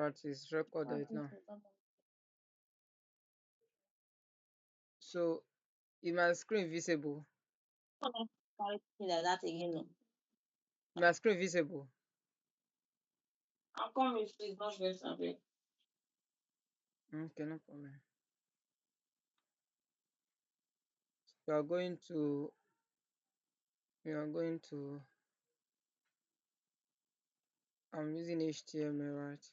Alright, it's recorded now. So is my screen visible? That again. My screen visible? I'll come if it's not visible. Okay, no problem. We are going to I'm using HTML, right?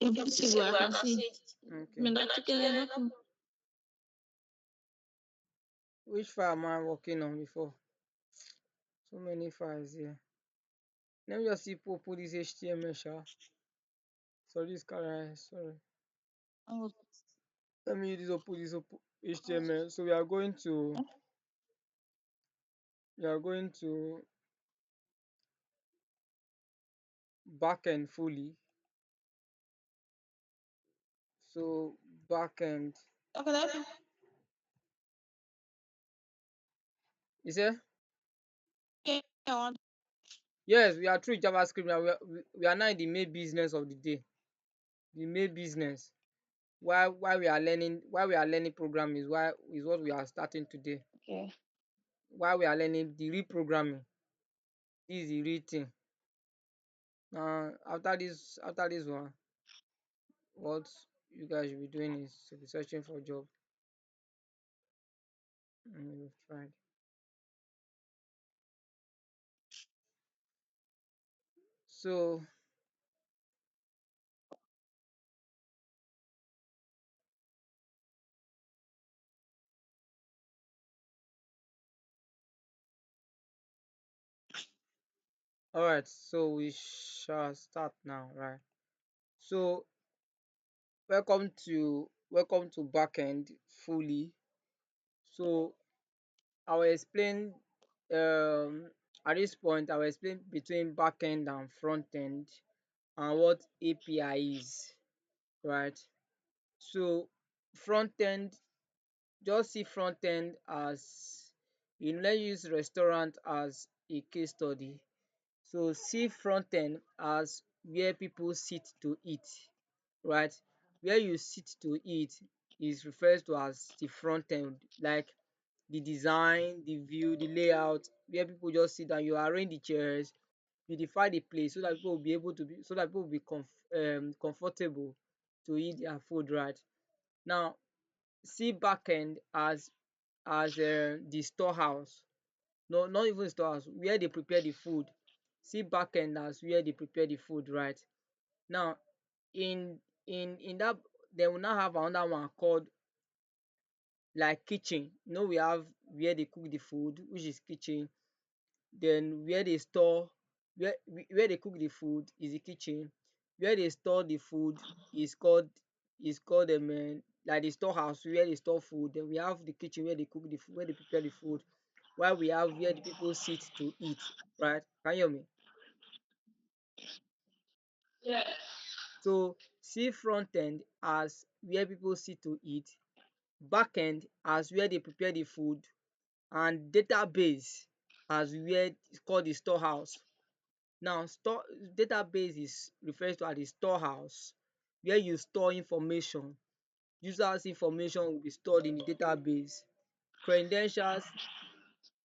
It's visible, I can see it. Okay. Which file am I working on before? So many files here. Let me just see put this HTML, sha. Sorry, this color, sorry. Oh, Let me use this HTML. So we are going to backend fully. So backend. okay, that Is it? okay. I want Yes, we are through JavaScript now. We are now in the main business of the day. The main business. Why we are learning programming is what we are starting today. okay. Why we are learning the reprogramming. This is the real thing. After this one, what you guys should be doing is to be searching for a job. And we've tried. So alright, so we shall start now, right? So welcome to backend fully. So I will explain at this point I will explain between backend and front end and what API is, right? So front end, just see front end as let's use restaurant as a case study. So see front end as where people sit to eat, right? Where you sit to eat is refers to as the front end, like the design, the view, the layout, where people just sit down, you arrange the chairs, beautify the place so that people will be able to be so that people will be comfortable to eat their food, right? Now see backend as the storehouse. No, not even storehouse, where they prepare the food. See backend as where they prepare the food, right? Now in that, they will now have another one called like kitchen. We have where they cook the food, which is kitchen. Then where they cook the food is the kitchen. Where they store the food is called like the storehouse where they store food. Then we have the kitchen where they cook the food, where they prepare the food. While we have where the people sit to eat, right? Can you hear me? yeah. So see front end as where people sit to eat, back end as where they prepare the food, and database as where it's called the storehouse. Now database is refers to as the storehouse where you store information. Users information will be stored in the database. Credentials,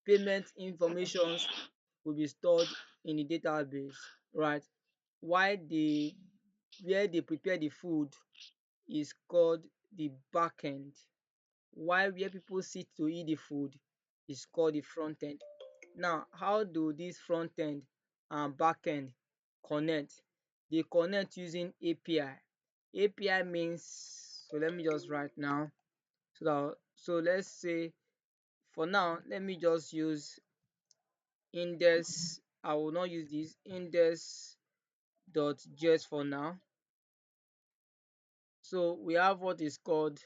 payment informations will be stored in the database, right? While where they prepare the food is called the back end, while where people sit to eat the food is called the front end. Now how do this front end and back end connect? Dey connect using API. API means, so let me just write now, so let's say for now let me just use index. I will not use this index.js for now. So we have what is called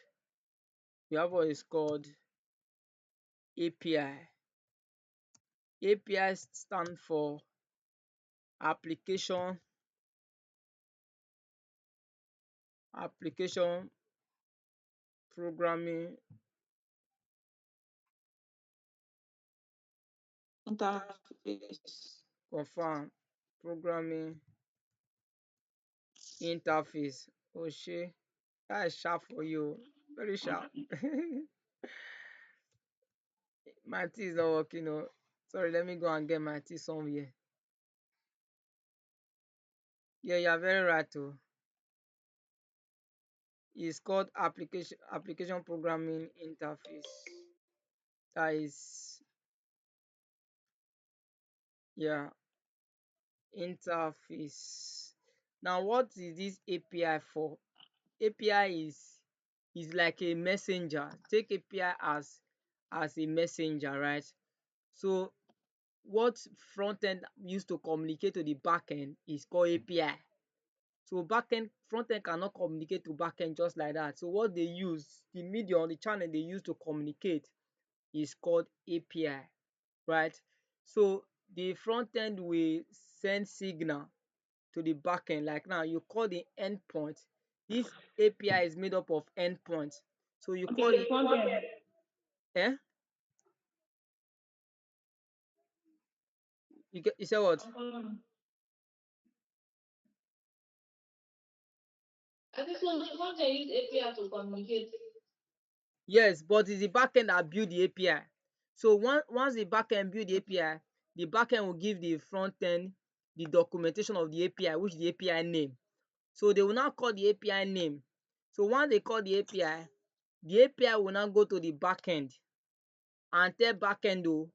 API. API stand for application programming Interface. confirm programming interface. Oh shit, that is sharp for you. Very sharp. My tea is not working. Oh, sorry. Let me go and get my tea somewhere. Yeah, you are very right. Oh, it's called application programming interface. That is, yeah, interface. Now, what is this API for? API is like a messenger. Take API as a messenger, right? So what front end used to communicate to the back end is called API. So backend front end cannot communicate to backend just like that. So what they use, the medium, the channel they use to communicate is called API, right? So the front end will send signal to the backend. Like now, you call the endpoint. This API is made up of endpoints. So you Okay, call the the front end. eh? You say what? I'm following. I think so. The front end use API to communicate. Yes, but it's the backend that build the API. So once the backend build the API, the backend will give the front end the documentation of the API, which is the API name. So they will now call the API name. So once they call the API will now go to the backend and tell backend, oh,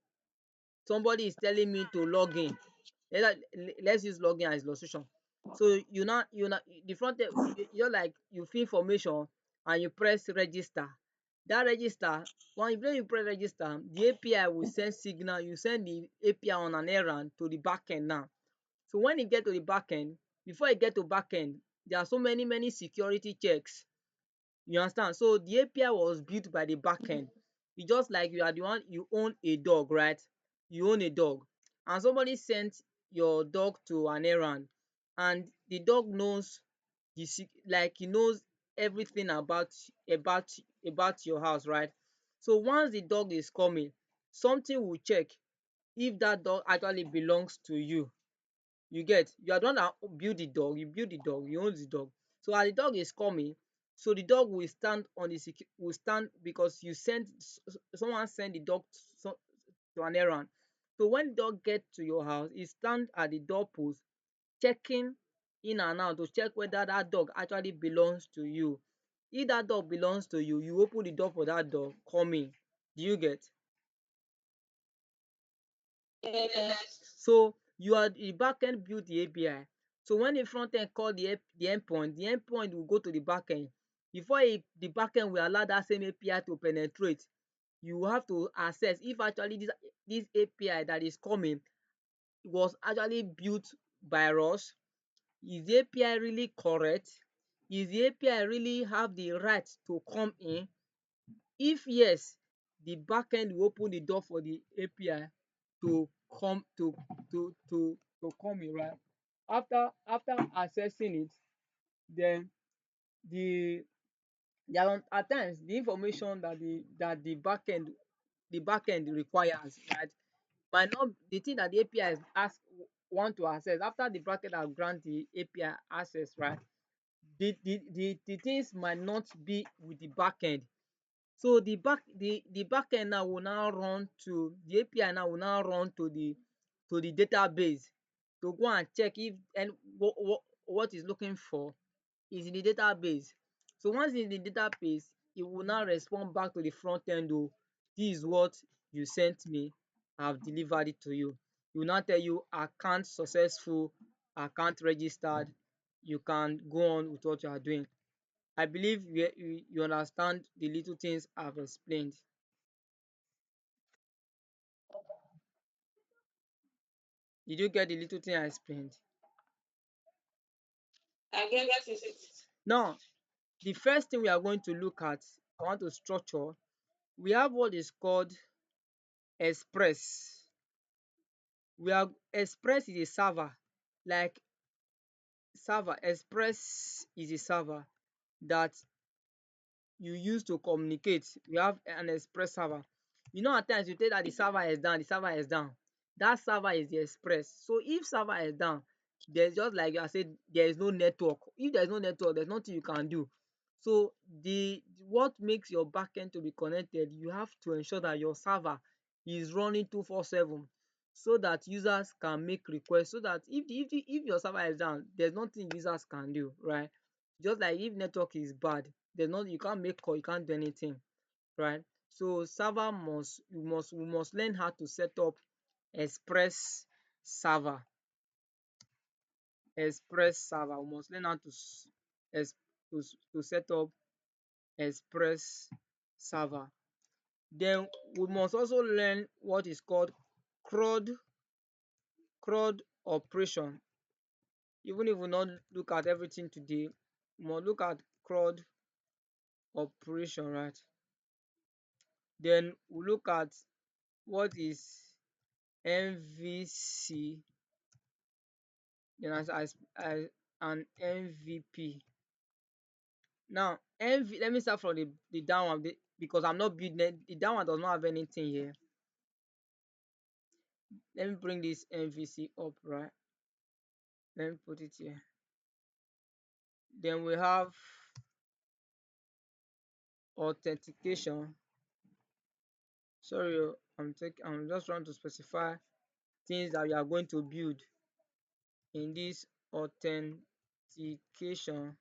somebody is telling me to log in. Let's use login as illustration. So you now the front end, you're like you fill information and you press register. That register, when you press register, the API will send signal. You send the API on an errand to the backend now. So when e get to the backend, before e get to backend, there are so many security checks. You understand? So the API was built by the backend. E just like you are the one, you own a dog, right? You own a dog and somebody sent your dog to an errand and the dog knows like e knows everything about your house, right? So once the dog is coming, something will check if that dog actually belongs to you. You get? You are the one that build the dog, you build the dog, you own the dog. So as the dog is coming, so the dog will stand on the will stand because you sent someone sent the dog to an errand. So when the dog get to your house, e stand at the doorpost checking in and out to check whether that dog actually belongs to you. If that dog belongs to you, you open the door for that dog, come in. Do you get? Yes. So you are the backend build the API. So when the front end call the endpoint will go to the backend. Before the backend will allow that same API to penetrate, you will have to assess if actually this API that is coming was actually built by us. Is the API really correct? Is the API really have the right to come in? If yes, the backend will open the door for the API to come to come in, right? After accessing it, then the at times the information that the backend requires, right, might not the thing that the API is want to access after the backend have grant the API access, right? The things might not be with the backend. So the backend now will now run to the API now will now run to the database to go and check if and what is looking for is in the database. So once in the database, it will now respond back to the front end, oh, this is what you sent me, I have delivered it to you. It will now tell you account successful, account registered, you can go on with what you are doing. I believe you understand the little things I've explained. Did you get the little thing I explained? I get it. Now, the first thing we are going to look at, I want to structure. We have what is called Express. Express is a server. Like server, Express is a server that you use to communicate. We have an Express server. You know, at times you tell that the server is down, the server is down. That server is the Express. So if server is down, There's just like I said, there is no network. If there's no network, there's nothing you can do. So the what makes your backend to be connected, you have to ensure that your server is running 247 so that users can make requests, so that if your server is down, there's nothing users can do, right? Just like if network is bad, there's not you can't make call, you can't do anything, right? So server must we must learn how to set up express server. Express server. We must learn how to ex to set up express server. Then we must also learn what is called CRUD operation. Even if we not look at everything today, we must look at CRUD operation, right? Then we look at what is MVC, then as an MVP. Now let me start from the down one because I'm not building it. The down one does not have anything here. Let me bring this MVC up, right? Let me put it here. Then we have authentication. Sorry, I'm just trying to specify things that we are going to build in this authentication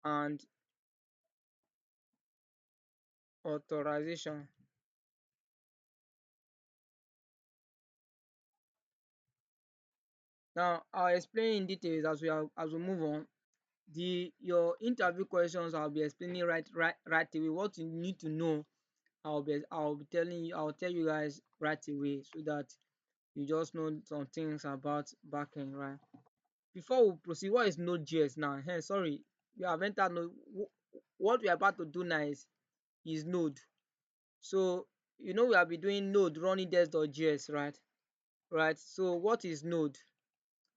and authorization. Now I'll explain in details as we move on. Your interview questions I'll be explaining right away. What you need to know, I'll tell you guys right away so that you just know some things about backend, right? Before we proceed, what is Node.js now? Hey, sorry, we have entered Node. What we are about to do now is Node. So we have been doing Node running des.js, right? Right. So what is Node?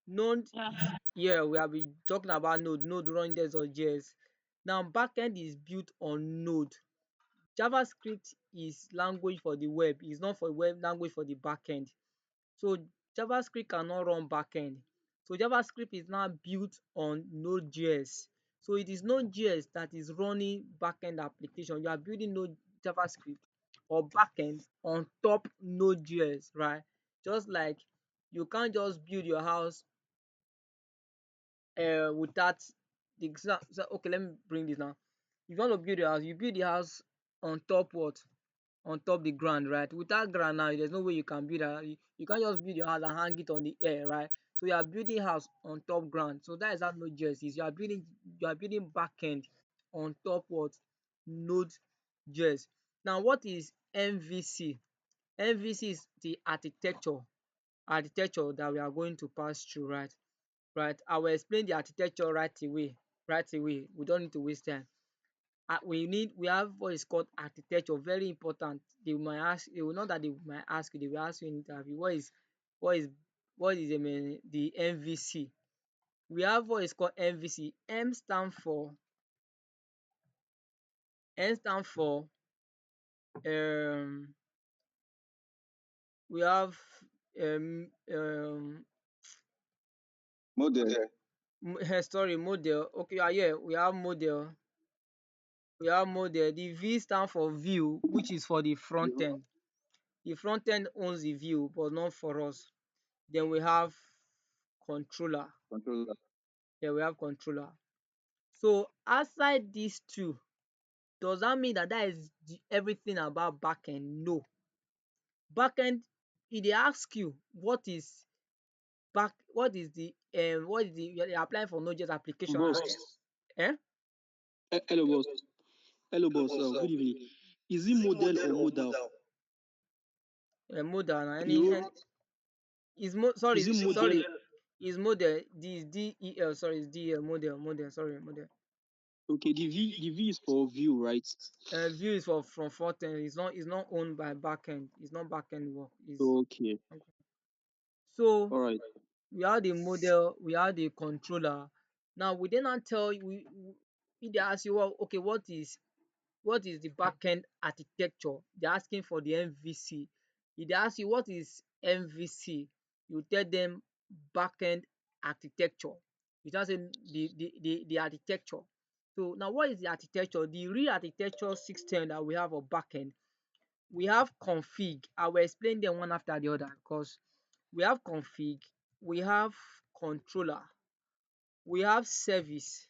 Node, Yeah. yeah, we have been talking about Node running des.js. Now backend is built on Node. JavaScript is language for the web, it's not for web language for the backend. So JavaScript cannot run backend. So JavaScript is now built on Node.js. So it is Node.js that is running backend application. You are building Node JavaScript or backend on top Node.js, right? Just like you can't just build your house without okay, let me bring this now. If you want to build your house, you build the house on top what? On top the ground, right? Without ground now, there's no way you can build a you can't just build your house and hang it on the air, right? So you are building house on top ground. So that is how Node.js is. You are building backend on top what? Node.js. Now what is MVC? MVC is the architecture that we are going to pass through, right? Right. I will explain the architecture right away. Right away. We don't need to waste time. We have what is called architecture, very important. They will not that they might ask you, they will ask you in interview what is the MVC. We have what is called MVC. M stand for um we have Model. sorry, model. Okay, yeah, we have model. The V stand for view, which is for the front Yeah. end. The front end owns the view, but not for us. Then we have controller. Controller. Then we have controller. So outside these two, does that mean that is everything about backend? No. Backend, if they ask you what is the you're applying for Node.js application, Boss. right? Eh? Hello, boss. Hello, boss. Good evening. Is it model or modal? Model na any You wrote, is mo sorry is it sorry model? is model is DEL, sorry, is DEL, model, sorry, model. Okay, the V is for view, right? Vue is for from front end. It's not owned by backend. It's not backend work. It's Okay. so All right. we have the model, we have the controller. Now we did not tell you if they ask you, well, okay, what is the backend architecture? They're asking for the MVC. If they ask you what is MVC, you tell them backend architecture. You just say the architecture. So now what is the architecture? The real architecture system that we have for backend, we have config. I will explain them one after the other because we have config, we have controller, we have service,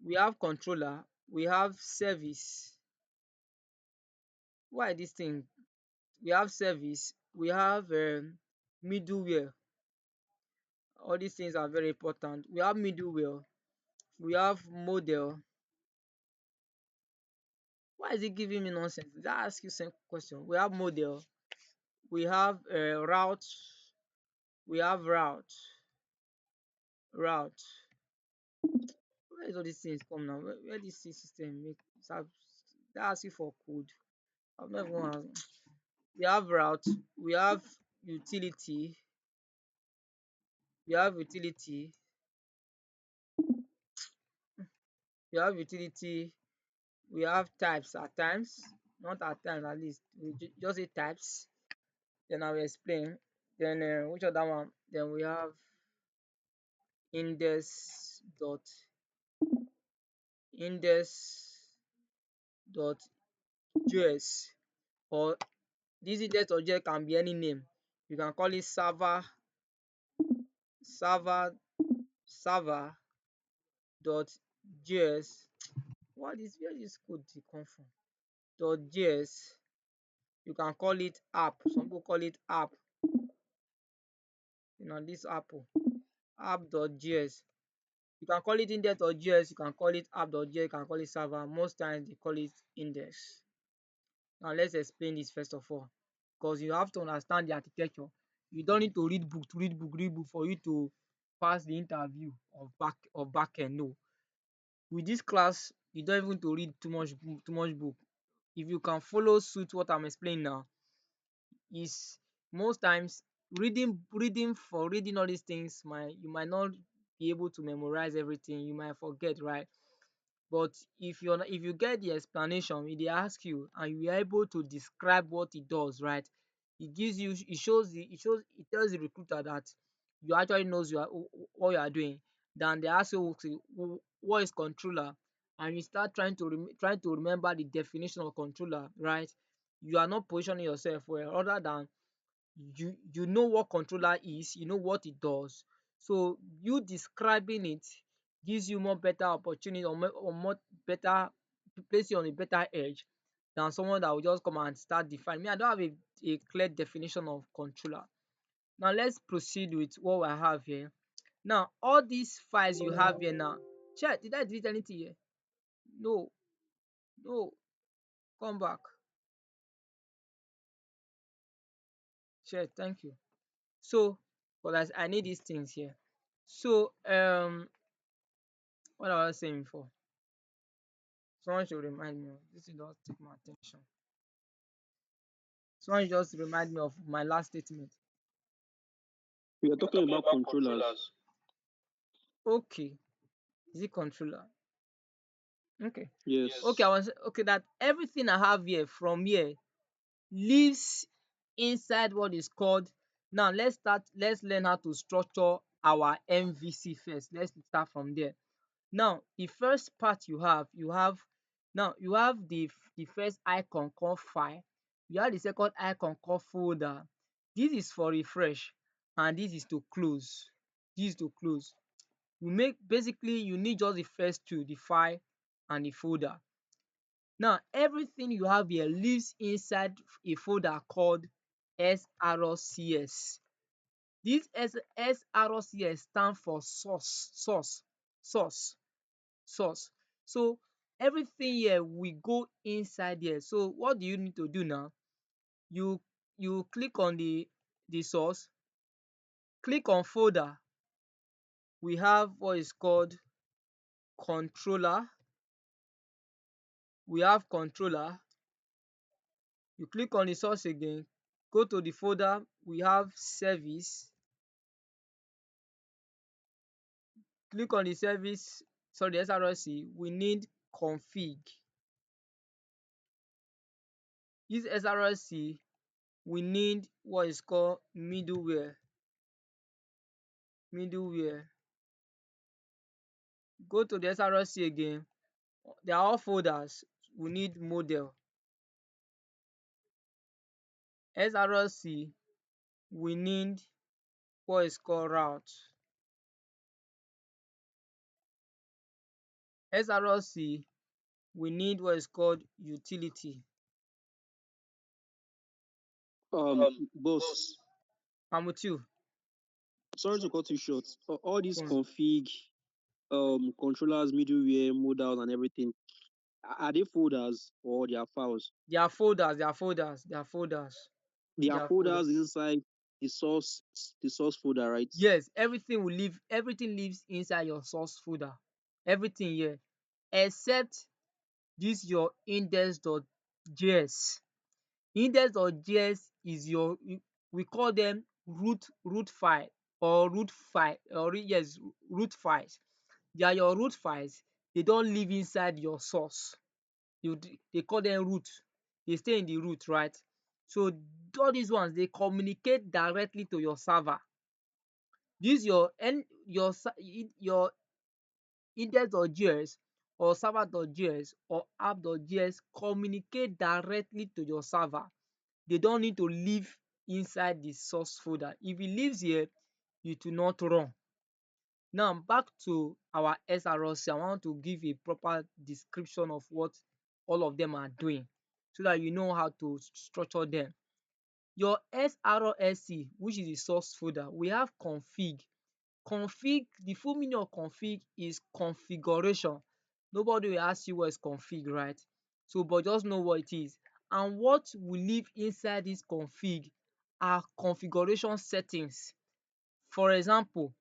we have controller, we have service. Why this thing? We have service, we have middleware. All these things are very important. We have middleware, we have model. Why is it giving me nonsense? Did I ask you same question? We have model, we have route, we have route. Where is all these things come now? Where this system make start they ask you for code? I've never we have route, we have utility, we have utility, we have utility, we have types at times, not at times at least. We just say types. Then I will explain. Then which other one? Then we have index.js, or this index.js can be any name. You can call it server server.js. What is where this code dey come from? .js. You can call it app. Some people call it app. This apple app.js. You can call it index.js, you can call it app.js, you can call it server. Most times they call it index. Now let's explain this first of all, because you have to understand the architecture. You don't need to read book for you to pass the interview of backend. No. With this class, you don't even need to read too much book. If you can follow suit what I'm explaining now, is most times reading for reading all these things, you might not be able to memorize everything, you might forget, right? But if you get the explanation, if they ask you and you are able to describe what it does, right? It tells the recruiter that you actually knows what you are doing. Then they ask you, okay, what is controller, and you start trying to remember the definition of controller, right? You are not positioning yourself well, other than you know what controller is, you know what it does. So you describing it gives you more better opportunity, or more better, place you on a better edge than someone that will just come and start defining. Me, I don't have a clear definition of controller. Now let's proceed with what I have here. Now all these files you have here now. Check, did I delete anything here? No, no, come back. Check, thank you. So, but I need these things here. So what I was saying before. Someone should remind me. This will just take my attention. Someone just remind me of my last statement. We are We are talking talking about about controllers. controllers. Okay. Is it controller? Okay. Yes. Okay, I was okay that everything I have here from here lives inside what is called. Now let's learn how to structure our MVC first. Let's start from there. Now the first part you have the first icon called file, you have the second icon called folder. This is for refresh and this is to close. This is to close. Basically you need just the first two, the file and the folder. Now everything you have here lives inside a folder called SRCS. This SRCS stand for source. So everything here will go inside here. So what do you need to do now? You click on the source, click on folder. We have what is called controller. We have controller. You click on the source again, go to the folder. We have service. Click on the service, sorry, the SRC. We need config. This SRC we need what is called middleware. Middleware. Go to the SRC again. They are all folders. We need model. SRC, we need what is called route. SRC, we need what is called utility. Boss, I'm with you. sorry to cut you short. All these Go on. config, controllers, middleware, modals, and everything, are they folders or they are files? They are folders. They are folders. They are folders. They They are are folders folders. inside the source, the source folder, right? Yes, everything will live. Everything lives inside your source folder. Everything here, except this your index.js. Index.js is your, we call them root file or root file or yes, root files. They are your root files. They don't live inside your source. They call them root. They stay in the root, right? So all these ones, they communicate directly to your server. This your index.js or server.js or app.js communicate directly to your server. They don't need to live inside the source folder. If it lives here, it will not run. Now back to our SRC. I want to give a proper description of what all of them are doing so that you know how to structure them. Your SRC, which is the source folder, we have config. Config, the full meaning of config is configuration. Nobody will ask you what is config, right? So but just know what it is. And what will live inside this config are configuration settings. For example,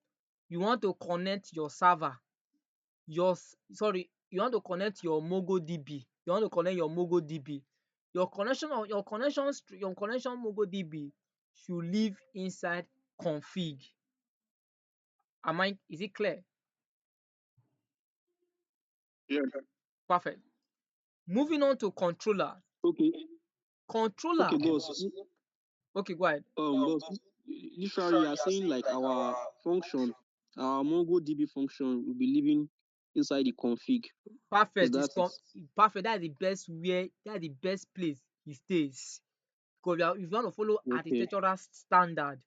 you want to connect your server, you want to connect your MongoDB, you want to connect your MongoDB. Your connection MongoDB should live inside config. Is it clear? Yeah. Perfect. Moving on to controller. Okay. Controller. Okay, boss. Okay, go ahead. Boss. Literally, you are saying like our function, our MongoDB function will be living inside the config. Is Perfect. that it? Perfect. That's the best where that's the best place it stays. Because if you want to follow Okay. architectural standard,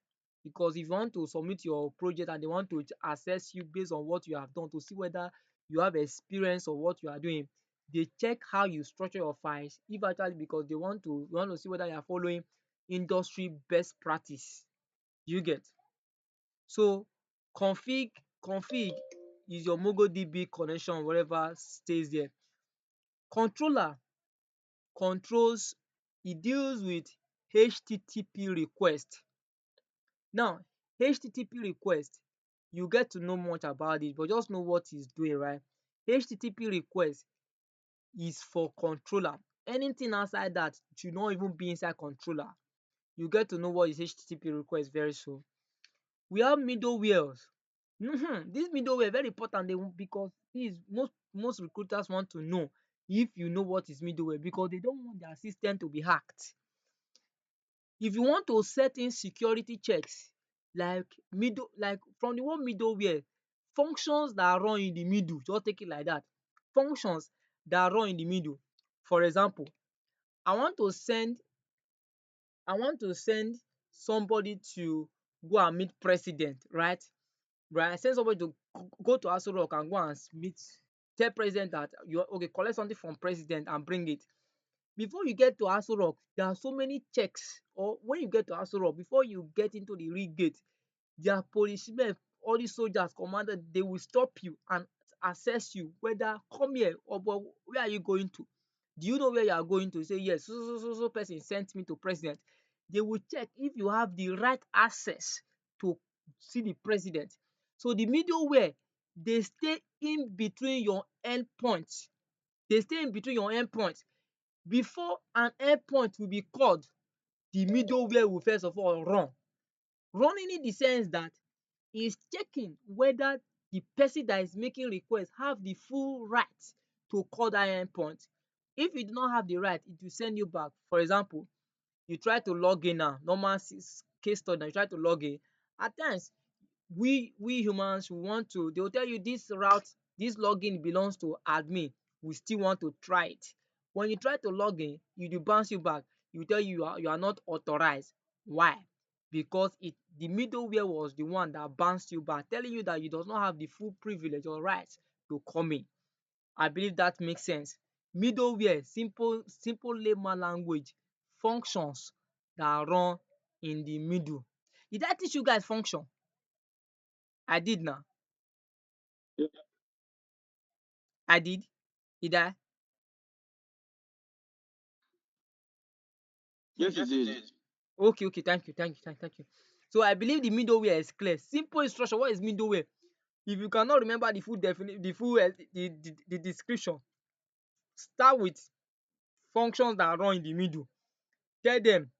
because if you want to submit your project and they want to assess you based on what you have done to see whether you have experience of what you are doing, they check how you structure your files. If actually because they want to see whether you are following industry best practice. You get? So config is your MongoDB connection, whatever stays there. Controller controls, it deals with HTTP request. Now HTTP request, you get to know much about it but just know what it's doing, right? HTTP request is for controller. Anything outside that should not even be inside controller. You get to know what is HTTP request very soon. We have middlewares. This middleware very important because this most recruiters want to know if you know what is middleware because they don't want their system to be hacked. If you want to set in security checks like from the word middleware, functions that run in the middle, just take it like that. Functions that run in the middle. For example, I want to send somebody to go and meet president, right? I send somebody to go to Aso Rock and go and meet, tell president that you okay, collect something from president and bring it. Before you get to Aso Rock, there are so many checks, or when you get to Aso Rock, before you get into the real gate, their policemen, all these soldiers, commander, they will stop you and assess you whether come here or but where are you going to? Do you know where you are going to? Say yes, so person sent me to president. They will check if you have the right access to see the president. So the middleware, they stay in between your endpoints. They stay in between your endpoints. Before an endpoint will be called, the middleware will first of all run. Running in the sense that is checking whether the person that is making request have the full right to call that endpoint. If you do not have the right, it will send you back. For example, you try to log in now, normal case study now, you try to log in. At times we humans, we want to, they will tell you this route, this login belongs to admin, we still want to try it. When you try to log in, it will bounce you back, e will tell you you are not authorized. Why? Because the middleware was the one that bounced you back, telling you that you does not have the full privilege or right to come in. I believe that makes sense. Middleware, simple layman language, functions that run in the middle. Did I teach you guys function? I did now. Yeah. I did. Did I? Yes, you did. Okay, okay. Thank you, thank you, thank you. So I believe the middleware is clear. Simple instruction. What is middleware? If you cannot remember the full definition, the full the description, start with functions that run in the middle. Tell them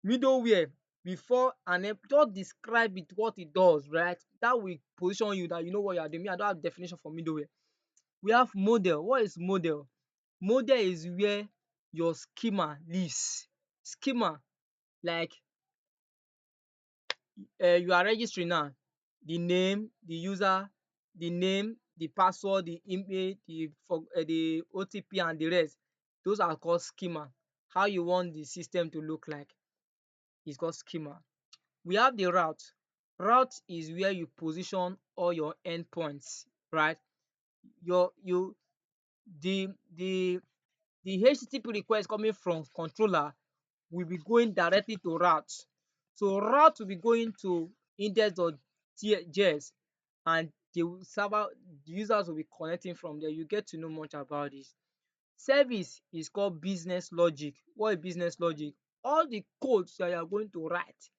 middleware before and then just describe it what it does, right? That will position you that you know what you are doing. Me, I don't have definition for middleware. We have model. What is model? Model is where your schema lives. Schema, like you are registering now, the name, the user, the name, the password, the email, the OTP and the rest, those are called schema. How you want the system to look like is called schema. We have the route. Route is where you position all your endpoints, right? Your you the HTTP request coming from controller will be going directly to route. So route will be going to index.js and the users will be connecting from there. You get to know much about this. Service is called business logic. What is business logic? All the codes that you are going to write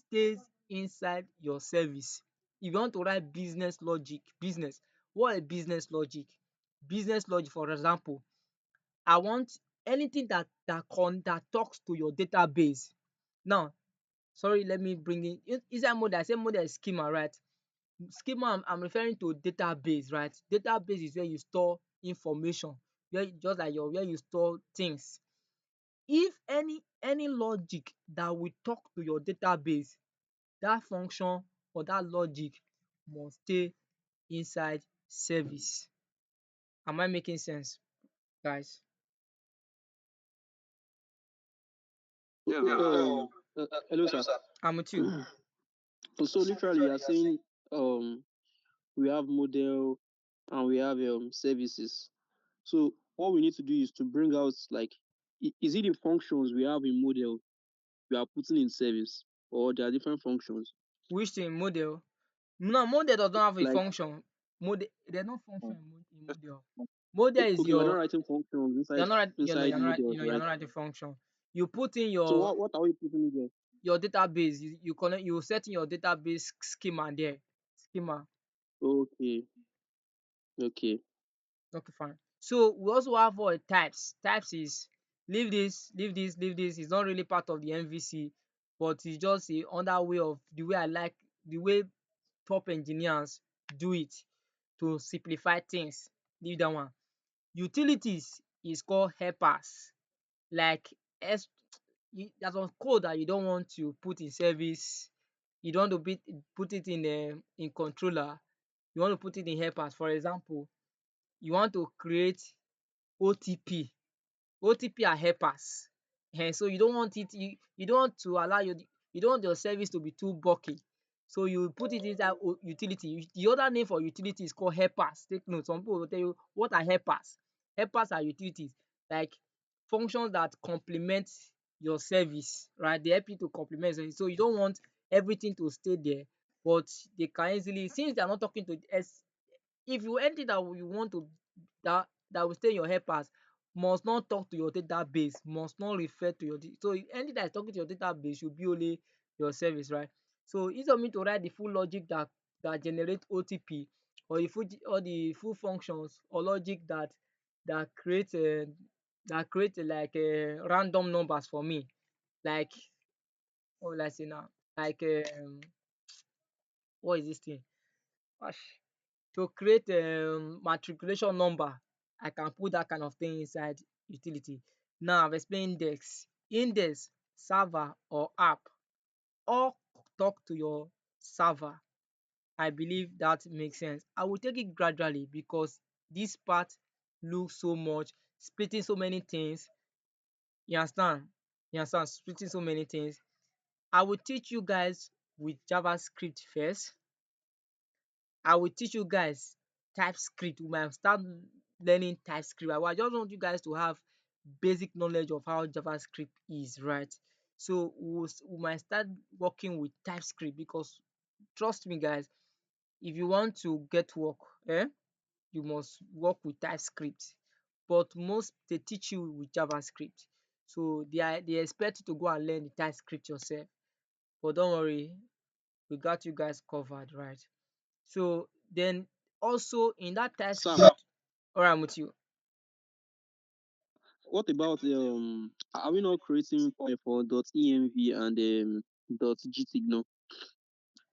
stays inside your service. If you want to write business logic, business, what is business logic? Business logic, for example, I want anything that talks to your database. Now, sorry, let me bring in inside model. I say model is schema, right? Schema, I'm referring to database, right? Database is where you store information, where just like where you store things. If any logic that will talk to your database, that function or that logic must stay inside service. Am I making sense, guys? Yeah. Hello, sir. I'm with you. So literally, you are saying we have model and we have services. So what we need to do is to bring out like, is it the functions we have in model we are putting in service, or there are different functions? Which thing? Model? No, model does not have a Like, function. Model, there's no function in model. Model is okay, we're not your, writing functions you're not inside models, you're right? not writing function. You put in So what are we putting in there? your database. You connect. You set in your database schema there. Schema. Okay, okay, Okay, fine. So we also have what types. Types is leave this, leave this, leave this. It's not really part of the MVC, but it's just a other way of the way I like the way top engineers do it to simplify things. Leave that one. Utilities is called helpers. Like there's some code that you don't want to put in service, you don't want to put it in controller, you want to put it in helpers. For example, you want to create OTP. OTP are helpers. So you don't want it, you don't want to allow you don't want your service to be too bulky. So you put it inside utility. The other name for utility is called helpers. Take note. Some people will tell you what are helpers. Helpers are utilities, like functions that complement your service, right? They help you to complement your service. So you don't want everything to stay there, but they can easily, since they are not talking to if you anything that you want to that will stay in your helpers must not talk to your database, must not refer to your so anything that is talking to your database should be only your service, right? So instead of me to write the full logic that generate OTP, or the full functions or logic that create like random numbers for me, like what will I say now, like what is this thing, gosh, to create matriculation number, I can put that kind of thing inside utility. Now I've explained index. Index server or app, or talk to your server. I believe that makes sense. I will take it gradually because this part looks so much, splitting so many things. You understand? You understand? Splitting so many things. I will teach you guys with JavaScript first. I will teach you guys TypeScript. We might start learning TypeScript. I just want you guys to have basic knowledge of how JavaScript is, right? So we might start working with TypeScript because trust me, guys, if you want to get work, you must work with TypeScript. But most they teach you with JavaScript. So they expect you to go and learn the TypeScript yourself. But don't worry, we got you guys covered, right? So then also in that Sam, TypeScript, all right, I'm with you. what about are we not creating file for .env and .gtignore?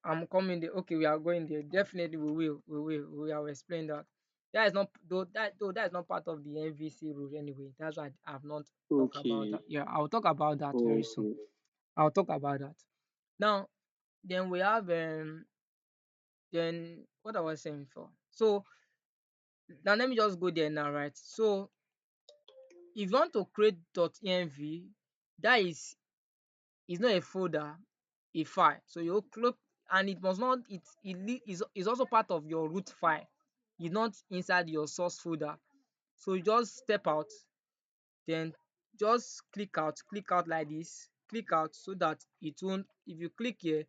I'm coming there. Okay, we are going there. Definitely we will. We will explain that. That is not though that is not part of the MVC rule anyway. That's why I've not talked about Okay, that. Yeah, I'll talk about that very soon. okay. I'll talk about that. Now, then we have then what I was saying for. So now let me just go there now, right? So if you want to create .env, that is not a folder, a file. So you click, and it must not is also part of your root file. It's not inside your source folder. So you just step out, then just click out like this, click out so that it won't, if you click here,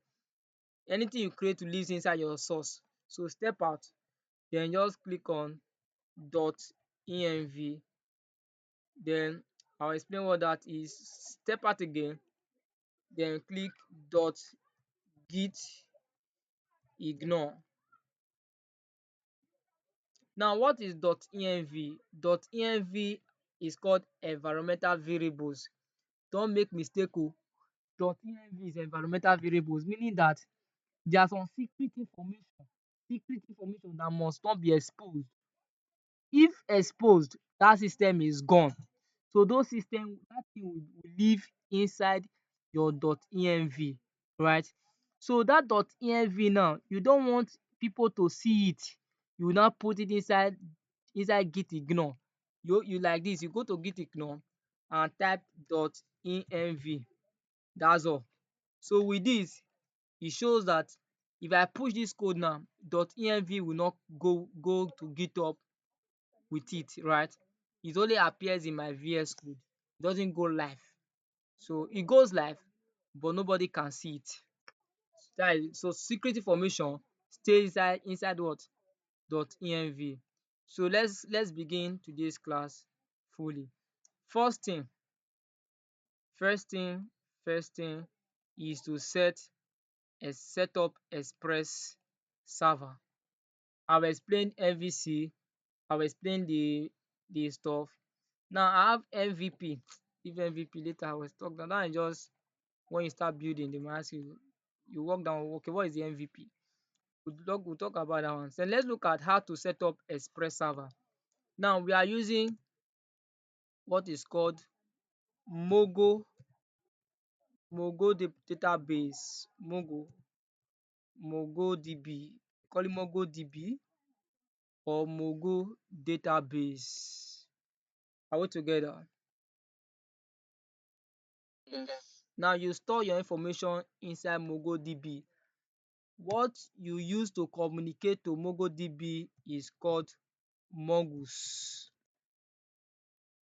anything you create will live inside your source. So step out, then just click on .env, then I'll explain what that is. Step out again, then click .git ignore. Now what is .env? .env is called environmental variables. Don't make mistake oh. .env is environmental variables, meaning that there are some secret information that must not be exposed. If exposed, that system is gone. So those system, that thing will live inside your .env, right? So that .env now, you don't want people to see it. You now put it inside git ignore. You like this, you go to git ignore and type .env. That's all. So with this, it shows that if I push this code now, .env will not go to GitHub with it, right? It only appears in my VS Code. It doesn't go live. So it goes live, but nobody can see it. So secret information stays inside what? .env. So let's begin today's class fully. First thing, first thing, first thing is to set up Express server. I've explained MVC, I've explained the stuff. Now I have MVP. If MVP later I will talk that. Now I just, when you start building, they might ask you, you work down, okay, what is the MVP? We'll talk about that one. So let's look at how to set up Express server. Now we are using what is called Mogo, database, MogoDB. Call it MogoDB or Mogo database. Are we together? Yes. Now you store your information inside MongoDB. What you use to communicate to MongoDB is called Mongoose.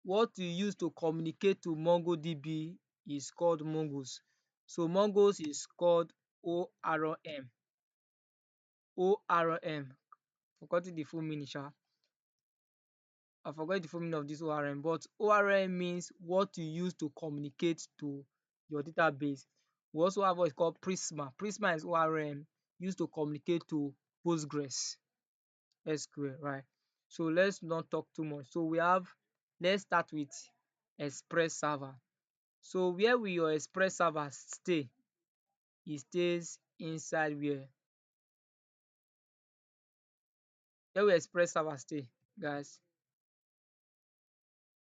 What you use to communicate to MongoDB is called Mongoose. So Mongoose is called ORM. ORM. Forgotten the full meaning, sha. I forgot the full meaning of this ORM, but ORM means what you use to communicate to your database. We also have what is called Prisma. Prisma is ORM used to communicate to Postgres SQL, right? So let's not talk too much. So let's start with Express server. So where will your Express server stay? It stays inside where? Where will Express server stay, guys?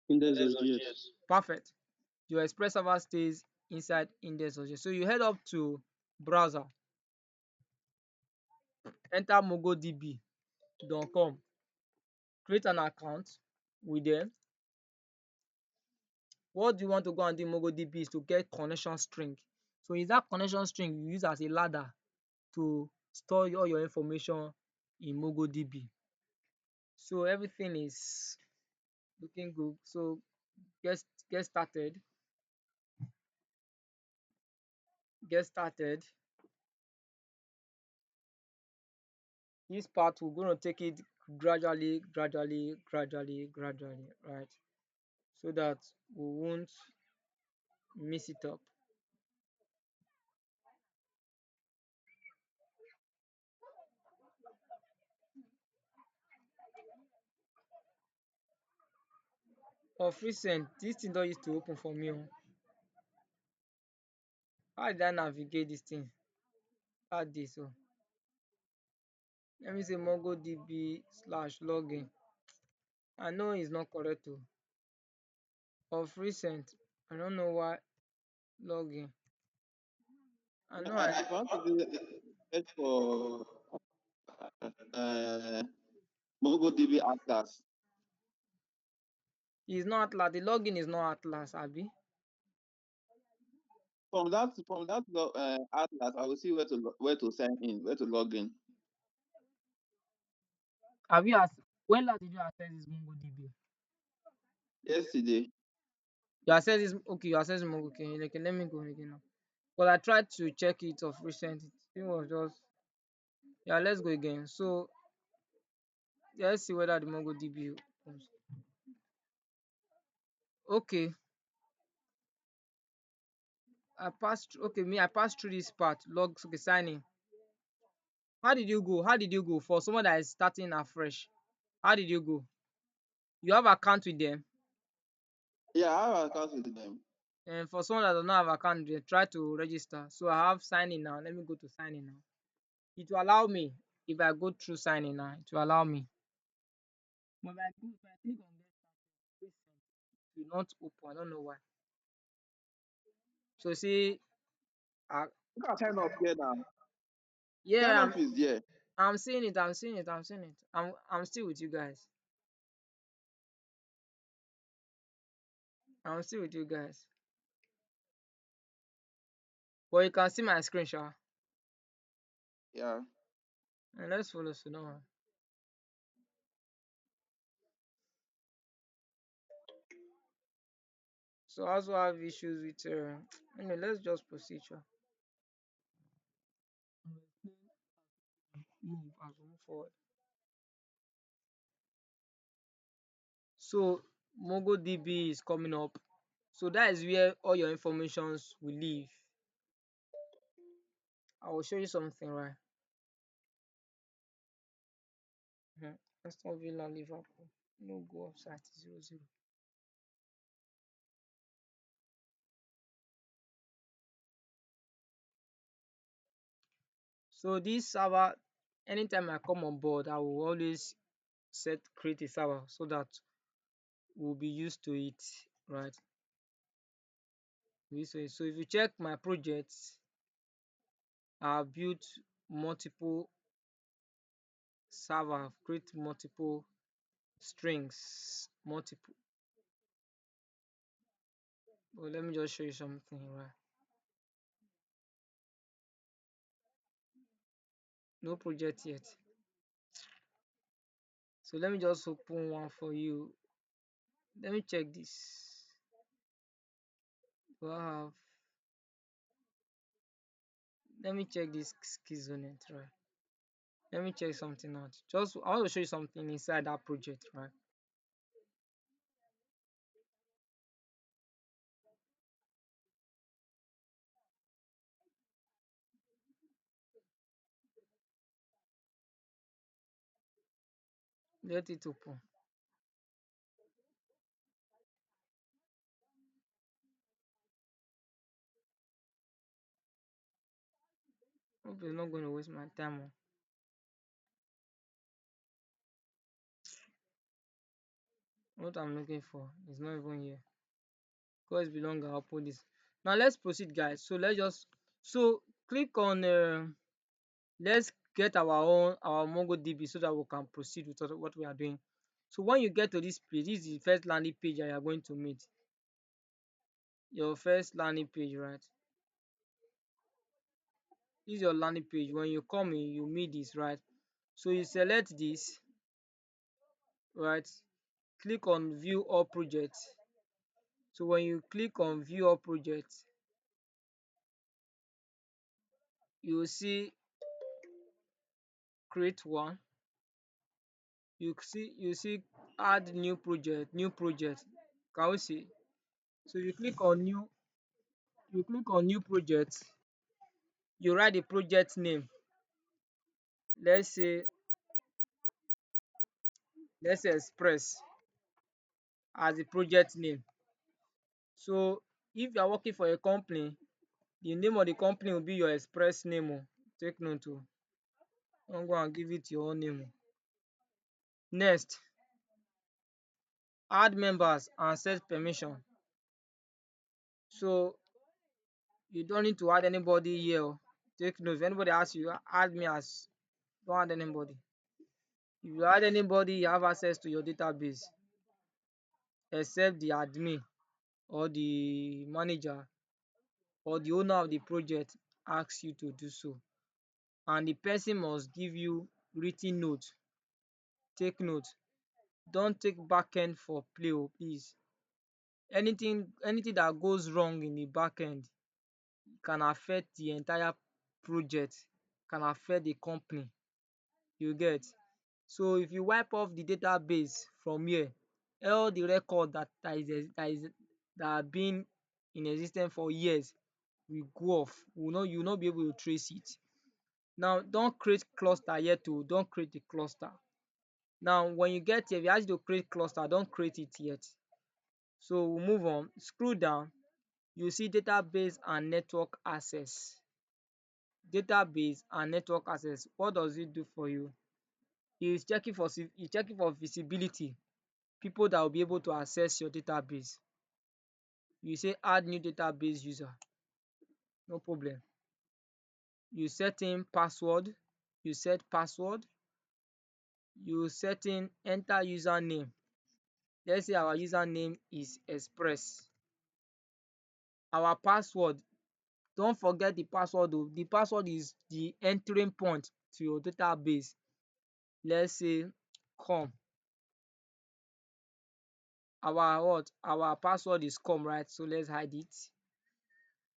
Index.js. Perfect. Your Express server stays inside index.js. So you head up to browser, enter mogodb.com, create an account with them. What do you want to go and do in MongoDB is to get connection string. So is that connection string you use as a ladder to store all your information in MongoDB. So everything is looking good. So get get started. Get started. This part we're going to take it gradually, right? So that we won't mess it up. Of recent, this thing don't used to open for me. Oh. How did I navigate this thing? Add this. Oh. Let me say MongoDB/login. I know it's not correct. Oh. Of recent, I don't know why login. I know I If I want to search for uh, MongoDB Atlas, it's not Atlas. The login is not Atlas, Abi. from that Atlas, I will see where to sign in, where to log in. Have you asked when last did you access this MongoDB? Yesterday, You access this okay, you access Mongo. Okay, let me go again now. But I tried to check it of recent. It was just yeah, let's go again. So yeah, let's see whether the MongoDB comes. Okay, I passed through this part. Logs okay, sign in. How did you go? How did you go for someone that is starting afresh? How did you go? You have account with them, yeah, I have accounts with them. and for someone that does not have account, they try to register. So I have sign in now. Let me go to sign in now. It will allow me if I go through sign in now. It will allow me. But if I click on get started, please send. It will not open. I don't know why. So see, uh, You can sign up here now. Sign yeah, up is there. I'm seeing it. I'm seeing it. I'm still with you guys. I'm still with you guys. But you can see my screenshot. Yeah. And let's follow so don't worry. So I also have issues with anyway, let's just proceed. Sha. Move as we move forward. So MongoDB is coming up. So that is where all your informations will live. I will show you something, right? Aston Villa, Liverpool. No go offside 0-0. So this server, anytime I come on board, I will always create a server so that we'll be used to it, right? So if you check my projects, I've built multiple server, I've created multiple strings, multiple. But let me just show you something, right? No project yet. So let me just open one for you. Let me check this. Do I have let me check this schizonet, right? Let me check something out. Just I want to show you something inside that project, right? Let it open. Hope it's not going to waste my time. Oh. What I'm looking for is not even here. Because it's belong I'll put this. Now let's proceed, guys. So click on let's get our own our MongoDB so that we can proceed with what we are doing. So when you get to this page, this is the first landing page that you are going to meet. Your first landing page, right? This is your landing page. When you come in, you meet this, right? So you select this, right? Click on view all projects. So when you click on view all projects, you will see create one. You see add new project. Can we see? So you click on new project, you write the project name. Let's say express as the project name. So if you are working for a company, the name of the company will be your express name. Oh. Take note. Oh. Don't go and give it your own name. Oh. Next, add members and set permission. So you don't need to add anybody here. Oh. Take note. If anybody asks you, add me as, don't add anybody. If you add anybody, you have access to your database except the admin or the manager or the owner of the project asks you to do so. And the person must give you written note. Take note. Don't take backend for play, oh, please. Anything that goes wrong in the backend can affect the entire project, can affect the company. You get? So if you wipe off the database from here, all the record that have been in existence for years will go off. You will not be able to trace it. Now don't create cluster yet oh, don't create the cluster. Now when you get here, if you ask you to create cluster, don't create it yet. So we'll move on. Scroll down, you see database and network access. Database and network access, what does it do for you? It's checking for visibility, people that will be able to access your database. You say add new database user, no problem. You set in password, you set password, you set in enter username. Let's say our username is express. Our password, don't forget the password oh. The password is the entering point to your database. Let's say com. Our password is com, right? So let's hide it.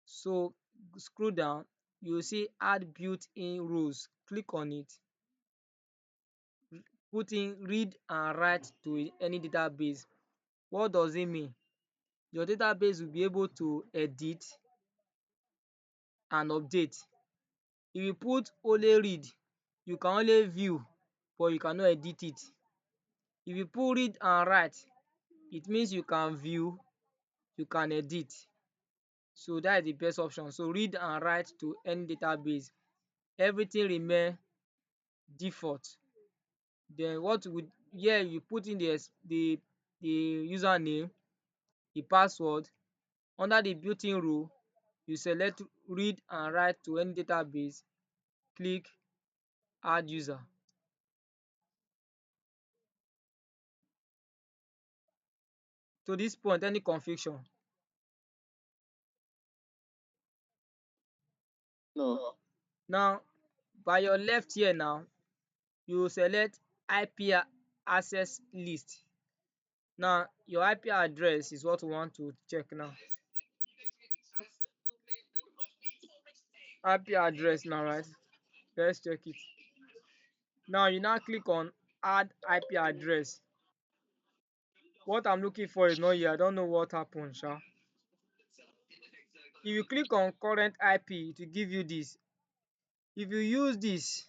So scroll down, you see add built-in rules. Click on it. Put in read and write to any database. What does it mean? Your database will be able to edit and update. If you put only read, you can only view but you cannot edit it. If you put read and write, it means you can view, you can edit. So that is the best option. So read and write to any database. Everything remain default. Then what would here you put in the username, the password. Under the built-in rule, you select read and write to any database. Click add user. To this point, any confusion? No. Now by your left here now, you select IP access list. Now your IP address is what we want to check now. IP address now, right? Let's check it. Now you now click on add IP address. What I'm looking for is not here. I don't know what happened, sha. If you click on current IP, it will give you this. If you use this,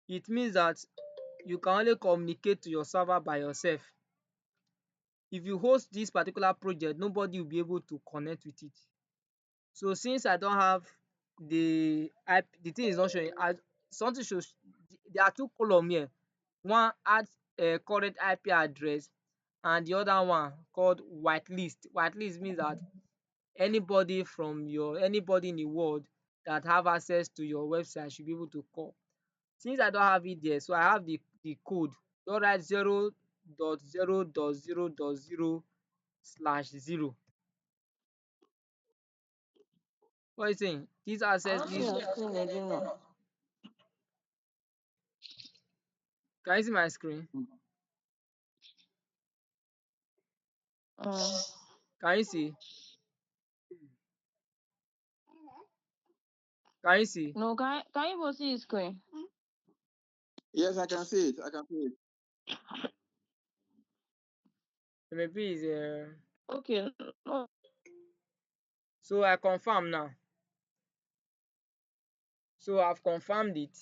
it means that you can only communicate to your server by yourself. If you host this particular project, nobody will be able to connect with it. So since I don't have the IP, the thing is not showing. Something shows. There are two columns here. One adds a current IP address, and the other one called whitelist. Whitelist means that anybody in the world that have access to your website should be able to call. Since I don't have it there, so I have the code. Just write 0.0.0.0/0. What are you saying? This I access don't see this. your screen again now. Can you see my screen? Mm. Can you see? Can you see? No, can you even see his screen? Yes, I can see it. I can see it. Maybe it's Okay. No. so I confirm now. So I've confirmed it.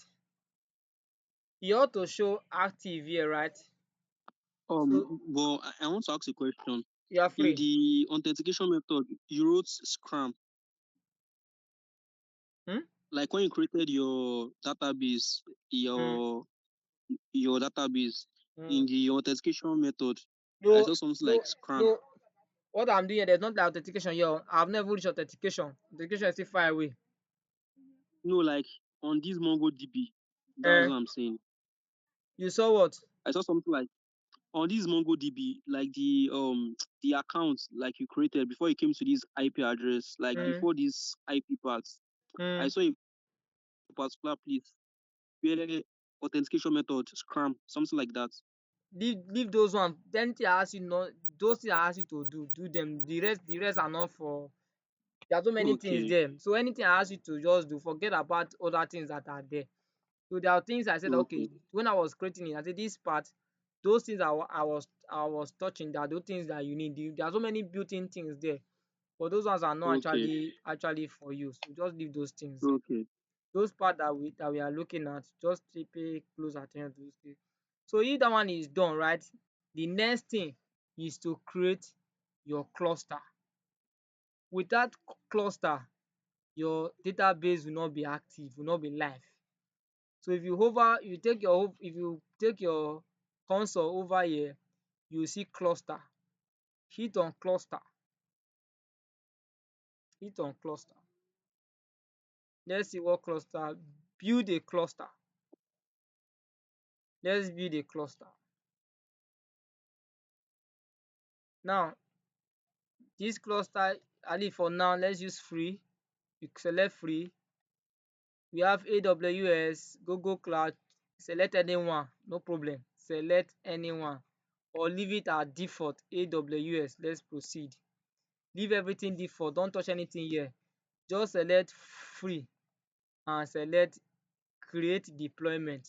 You ought to show active here, right? So But I want to ask a question. you are In free. the authentication method, you wrote Scrum. Hmm? Like when you created Hmm. your your database Hmm. in the authentication method, I No, saw something no, like Scrum. no. What I'm doing here, there's not like authentication here. I've never reached authentication. Authentication is still far away. No, like on this MongoDB. That's Eh? what I'm saying. You saw what? I saw something like on this MongoDB, like the account like you created before you came to this IP address, like Hmm. before this IP parts. I Hmm. saw a particular place where authentication method Scrum, something like that. Leave those ones. Anything I ask you not those things I ask you to do them. The rest are not for. There are so many things Okay, there. So anything I ask you to just do, forget about other things that are there. So there are things I said, okay, okay, when I was creating it, I said this part, those things I was touching, that those things that you need. There are so many built-in things there, but those ones are not okay, actually for you. So just leave those things there. okay, Those part that we are looking at, just pay close attention to those things. So if that one is done, right, the next thing is to create your cluster. With that cluster, your database will not be active, will not be live. So if you take your console over here, you see cluster. Hit on cluster. Hit on cluster. Let's see what cluster. Build a cluster. Let's build a cluster. Now, this cluster, at least for now, let's use free. You select free. We have AWS, Google Cloud. Select anyone, no problem. Select anyone or leave it at default AWS. Let's proceed. Leave everything default. Don't touch anything here. Just select free and select create deployment.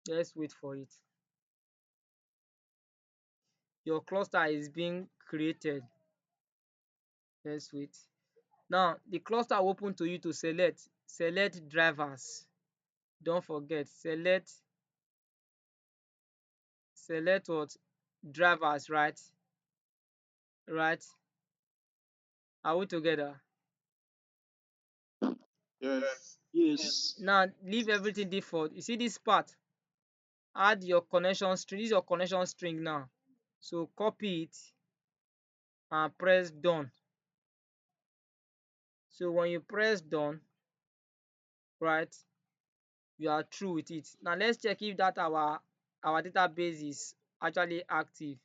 Let's wait for it. Your cluster is being created. Let's wait. Now the cluster will open to you to select drivers. Don't forget, select what? Drivers, right? Right? Are we together? Yes. yes, Now leave everything default. You see this part? Add your connection string. This is your connection string now. So copy it and press done. So when you press done, right, you are through with it. Now let's check if that our database is actually active.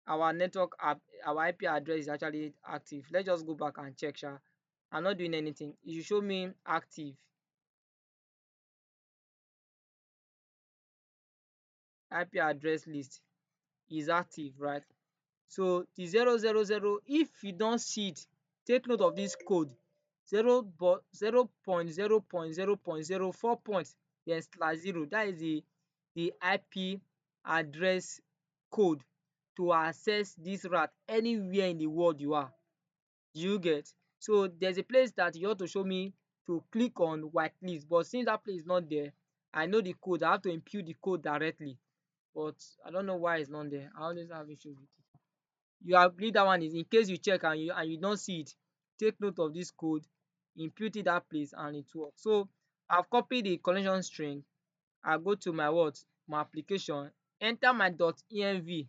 Our network app, our IP address is actually active. Let's just go back and check. I'm not doing anything. It should show me active. IP address list is active, right? So the 000, if you don't see it, take note of this code. 0.0.0.0.04 point then /0. That is the IP address code to access this route anywhere in the world you are. Do you get? So there's a place that you ought to show me to click on whitelist, but since that place is not there, I know the code. I have to impute the code directly, but I don't know why it's not there. I always have issues with it. You have leave that one is in case you check and you don't see it, take note of this code, impute it that place and it works. So I've copied the connection string. I go to my what? My application, enter my .env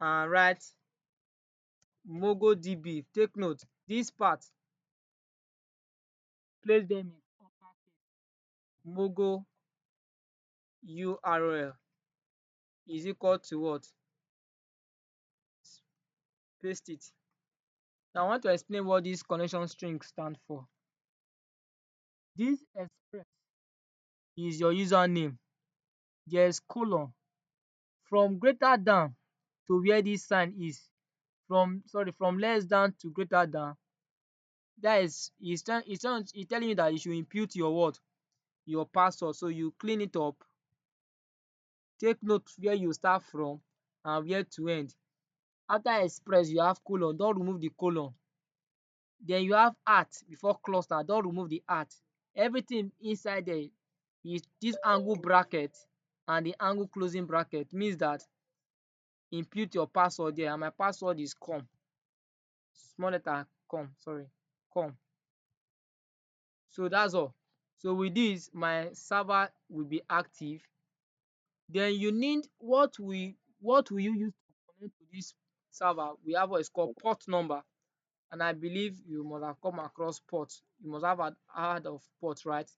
and write MongoDB. Take note, this part, place them in uppercase. Mongo URL is equal to what? Paste it. Now I want to explain what this connection string stand for. This express is your username. There's colon from greater than to where this sign is, from less than to greater than. That is, it's telling you that you should input your what, your password. So you clean it up, take note where you start from and where to end. After express you have colon, don remove the colon. Then you have at before cluster, don remove the at. Everything inside there is this angle bracket and the angle closing bracket, means that input your password there, and my password is com, small letter com, sorry, com. So that's all. So with this, my server will be active. Then you need, what will you use to connect to this server? We have what is called port number, and I believe you must have come across port. You must have heard of port, right?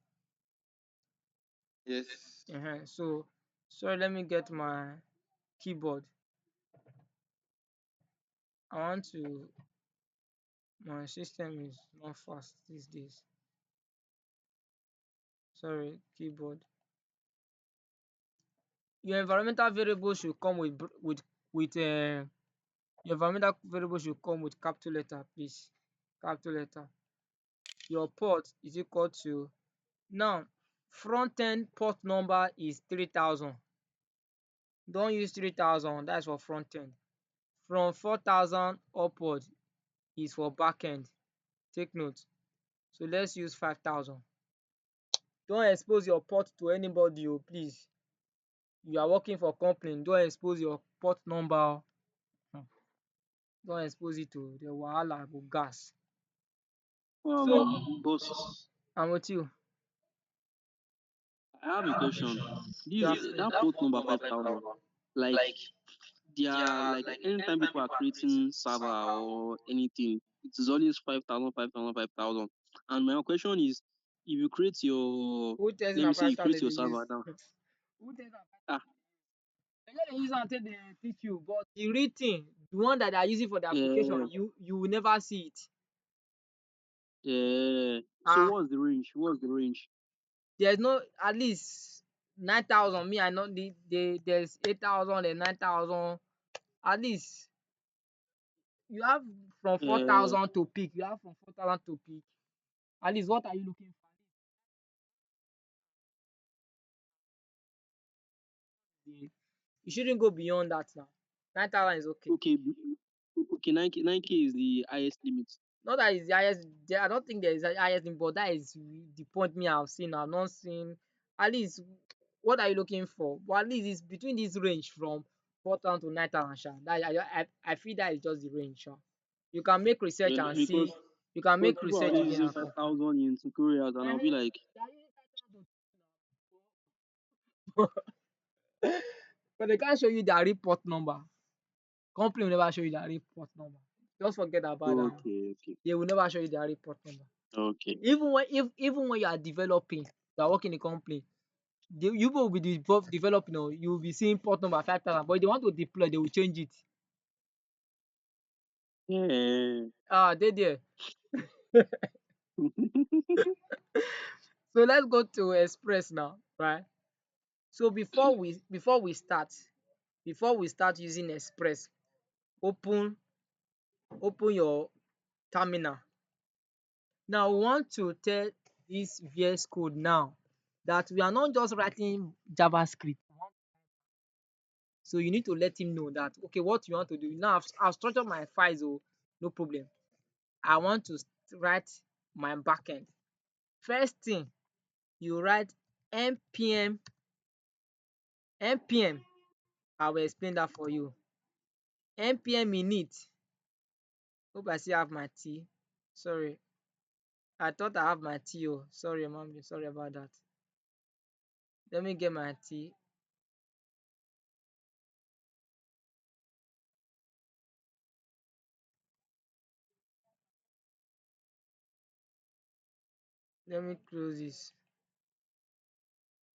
Yes. So sorry, let me get my keyboard. I want to, my system is not fast these days. Sorry, keyboard. Your environmental variable should come with your environmental variable should come with capital letter, please. Capital letter. Your port is equal to, now front end port number is 3000. Don't use 3000, that's for front end. From 4000 upward is for back end. Take note. So let's use 5000. Don't expose your port to anybody, oh, please. You are working for company, don't expose your port number, oh. Don't expose it to the wahala go gas. So Boss, I'm with you. I have a question. You This are free. that port number 5,000. Like, they are like anytime people are creating server or anything, it is always 5,000, 5,000, 5,000. And my question is, if you create your, Who tells you let me na say you create 5000 your dey use? server now. Who tells you na Ah, 5000? Dem just dey use am take dey teach you, but the real thing, the one that they are using for the application, yeah, you will never see it. yeah. So Ah, what's the range? What's the range? there's no, at least 9000. Me, I know there's 8000 and 9000. At least you have from Uh, 4000 to peak. You have from 4000 to peak. At least what are you looking for? You shouldn't go beyond that now. 9000 is okay. okay, okay, 9K is the highest limit. Not that it's the highest. I don't think there is a highest thing, but that is the point me I've seen. I've not seen. At least, what are you looking for? But at least it's between this range from 4,000 to 9,000. Sha. That I feel that is just the range. Sha. You can make research and see. Because You can make people are research always again using and compare. 5,000 in tutorials, and I'll be like, They are using 5,000 to- but they can't show you their report number. Company will never show you their report number. Just forget about that. okay, okay, They will never show you their report number. okay. Even when you are developing, you are working in a company, you will be developing, you will be seeing port number 5000, but if they want to deploy, they will change it. Yeah. They there. So let's go to Express now, right? So before we start using Express, open open your terminal. Now we want to tell this VS Code now that we are not just writing JavaScript. So you need to let him know that, okay, what you want to do now. I've structured my files, oh, no problem. I want to write my backend. First thing, you write npm. npm I will explain that for you. Npm init. Hope I still have my T. Sorry, I thought I have my T. Oh, sorry, mommy. Sorry about that. Let me get my T. Let me close this.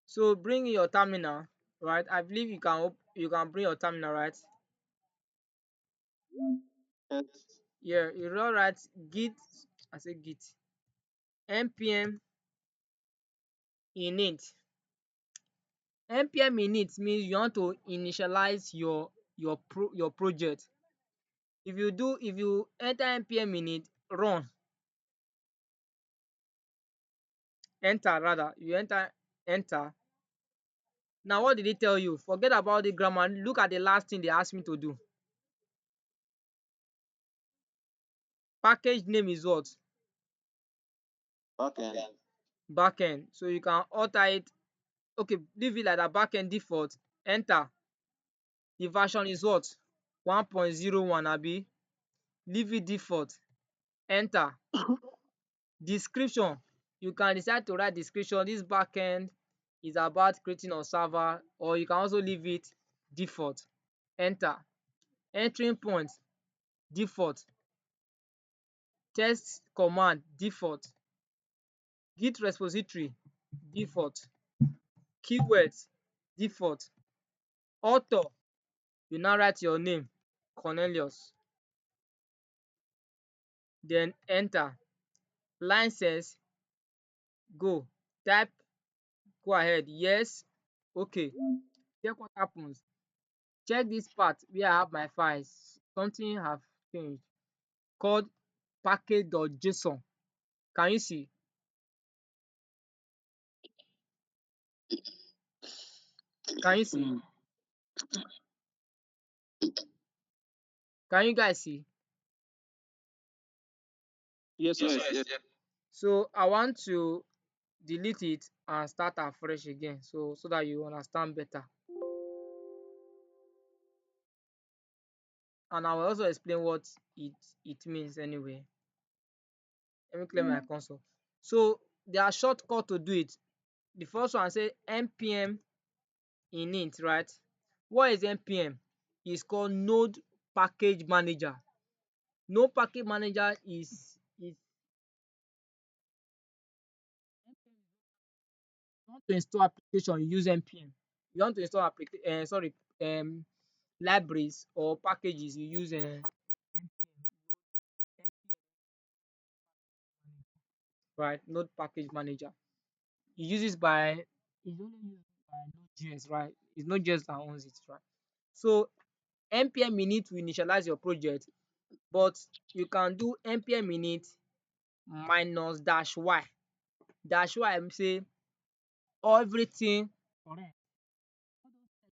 So bring in your terminal, right? I believe you can bring your terminal, right? Yes. Yeah, you will write git. I say git npm init. npm init means you want to initialize your project. If you enter npm init, run, enter rather, you enter. Now what did it tell you? Forget about the grammar. Look at the last thing they asked me to do. Package name is what? Backend. Backend. So you can alter it. Okay, leave it like that. Backend default. Enter. The version is what? 1.01 abi. Leave it default. Enter. Description. You can decide to write description. This backend is about creating a server, or you can also leave it default. Enter. Entering point default. Test command default. Git repository default. Keywords default. Author, you now write your name, Cornelius, then enter. License, go. Type, go ahead, yes, okay. Check what happens. Check this part where I have my files. Something have changed called package.json. Can you see? Can you see? Mm. Can you guys see? Yes, Yes, sir. yes, yes. So I want to delete it and start afresh again, so that you understand better. And I will also explain what it means anyway. Let me clear my console. So there are shortcut to do it. The first one say npm init, right? What is npm? It's called Node Package Manager. Node Package Manager is you want to install application, you use npm. You want to install libraries or packages, you use right, Node Package Manager. You use this by it's only used by Node.js, right? It's Node.js that owns it, right? So npm init will initialize your project, but you can do npm init minus dash y. Dash y say everything correct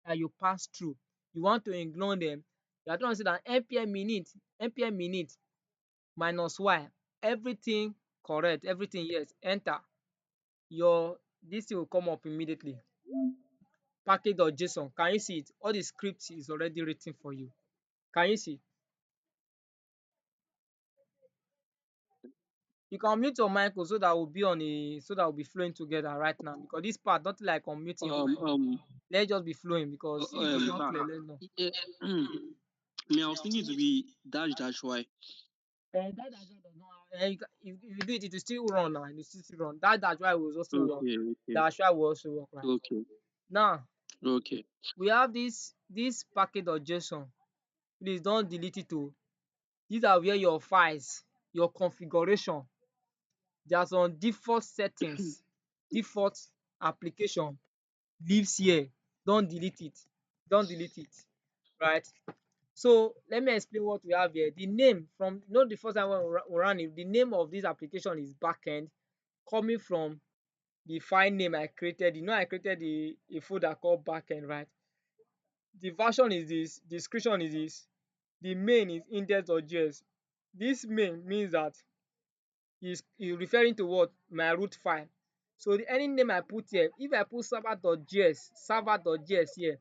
that you pass through. You want to ignore them. You are trying to say that npm init minus y, everything correct, everything yes, enter. Your this thing will come up immediately. Package.json. Can you see it? All the script is already written for you. Can you see? You can mute your mic so that we'll be flowing together right now, because this part not like unmuting your Um, mic. um, Let's just be flowing, because if it's not but clear, let's know. eh, me, I was thinking to be dash y. That does not if you do it, it will still run now. It will still run. That's why will also work. Okay, okay, That's why will also work, right? okay, Now okay. we have this package.json. Please don't delete it too. These are where your files, your configuration, there's some default settings, default application lives here. Don't delete it. Don't delete it. Right? So let me explain what we have here. The name from the first time when we ran it, the name of this application is backend, coming from the file name I created. I created a folder called backend, right? The version is this, description is this, the main is index.js. This main means that is referring to what? My root file. So any name I put here, if I put server.js here,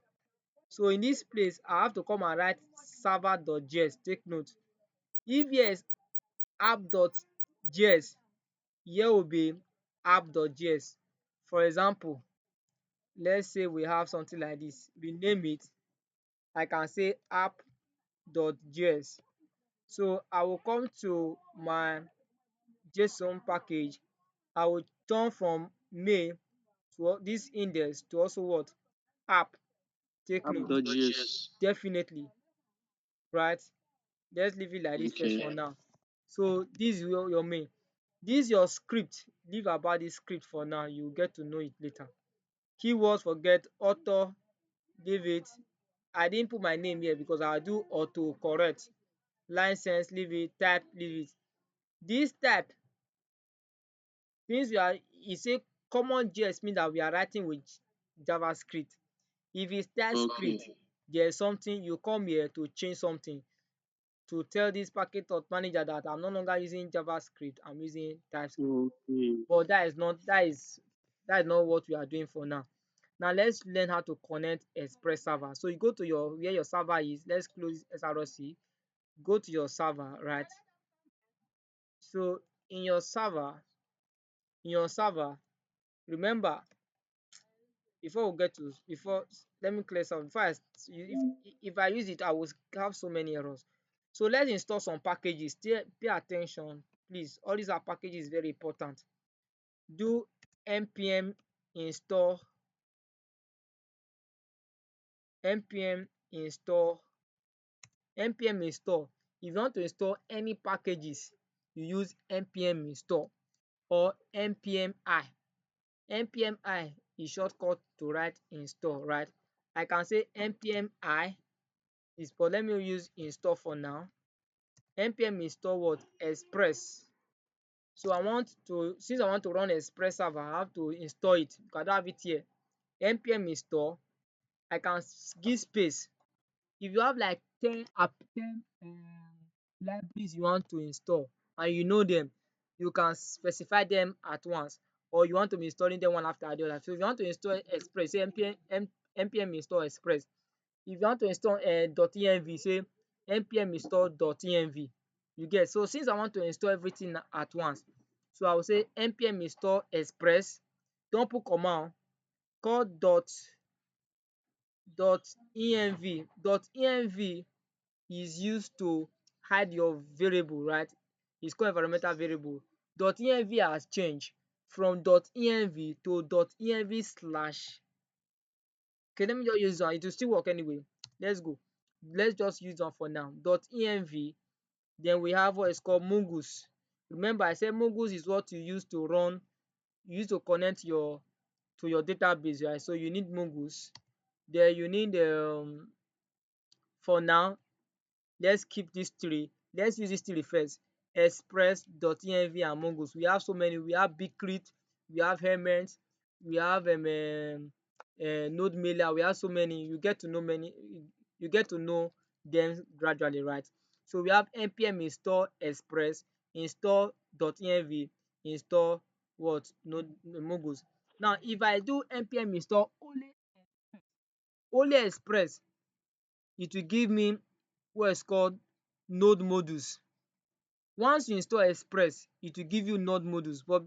so in this place I have to come and write server.js. Take note. If here is app.js, here will be app.js. For example, let's say we have something like this. We name it. I can say app.js. So I will come to my JSON package. I will return from main to this index to also what? App. Take note. App.js. Definitely, right? Let's leave it like this first Okay. for now. So this is your main. This your script. Leave about this script for now. You get to know it later. Keywords, forget. Author, leave it. I didn't put my name here because I'll do auto correct. License, leave it. Type, leave it. This type, since we are, e say common JS mean that we are writing with JavaScript. If it's Okay. TypeScript, there's something you come here to change something, to tell this packet or manager that I'm no longer using JavaScript, I'm using TypeScript. Okay. But that is not what we are doing for now. Now let's learn how to connect Express server. So you go to your where your server is. Let's close SRC. Go to your server, right? So in your server, in your server, remember, before we get to before let me clear something. Before if I use it, I will have so many errors. So let's install some packages. Pay attention, please. All these are packages, very important. Do npm install npm install npm install. If you want to install any packages, you use npm install or npm I. npm I is shortcut to write install, right? I can say npm I is, but let me use install for now. npm install what? Express. So since I want to run Express server, I have to install it because I don't have it here. npm install, I can give space. If you have like 10 libraries you want to install and you know them, you can specify them at once, or you want to be installing them one after the other. So if you want to install Express, say npm install Express. If you want to install .env, say npm install .env. You get? So since I want to install everything at once, so I will say npm install Express. Don't put comma, call .env. .env is used to hide your variable, right? It's called environmental variable. .env has changed from .env to .env slash. Okay, let me just use one. It will still work anyway. Let's go. Let's just use one for now. .env. Then we have what is called Mongoose. Remember, I said Mongoose is what you use to run, you use to connect to your database, right? So you need Mongoose. Then you need for now, let's keep these three. Let's use these three first. Express.env and Mongoose. We have so many. We have Bigcrit, we have Hermit, we have Node Mailer. We have so many. You get to know many. You get to know them gradually, right? So we have npm install Express, install.env, install what? Node Mongoose. Now, if I do npm install only Express, it will give me what is called node modules. Once you install Express, it will give you node modules, but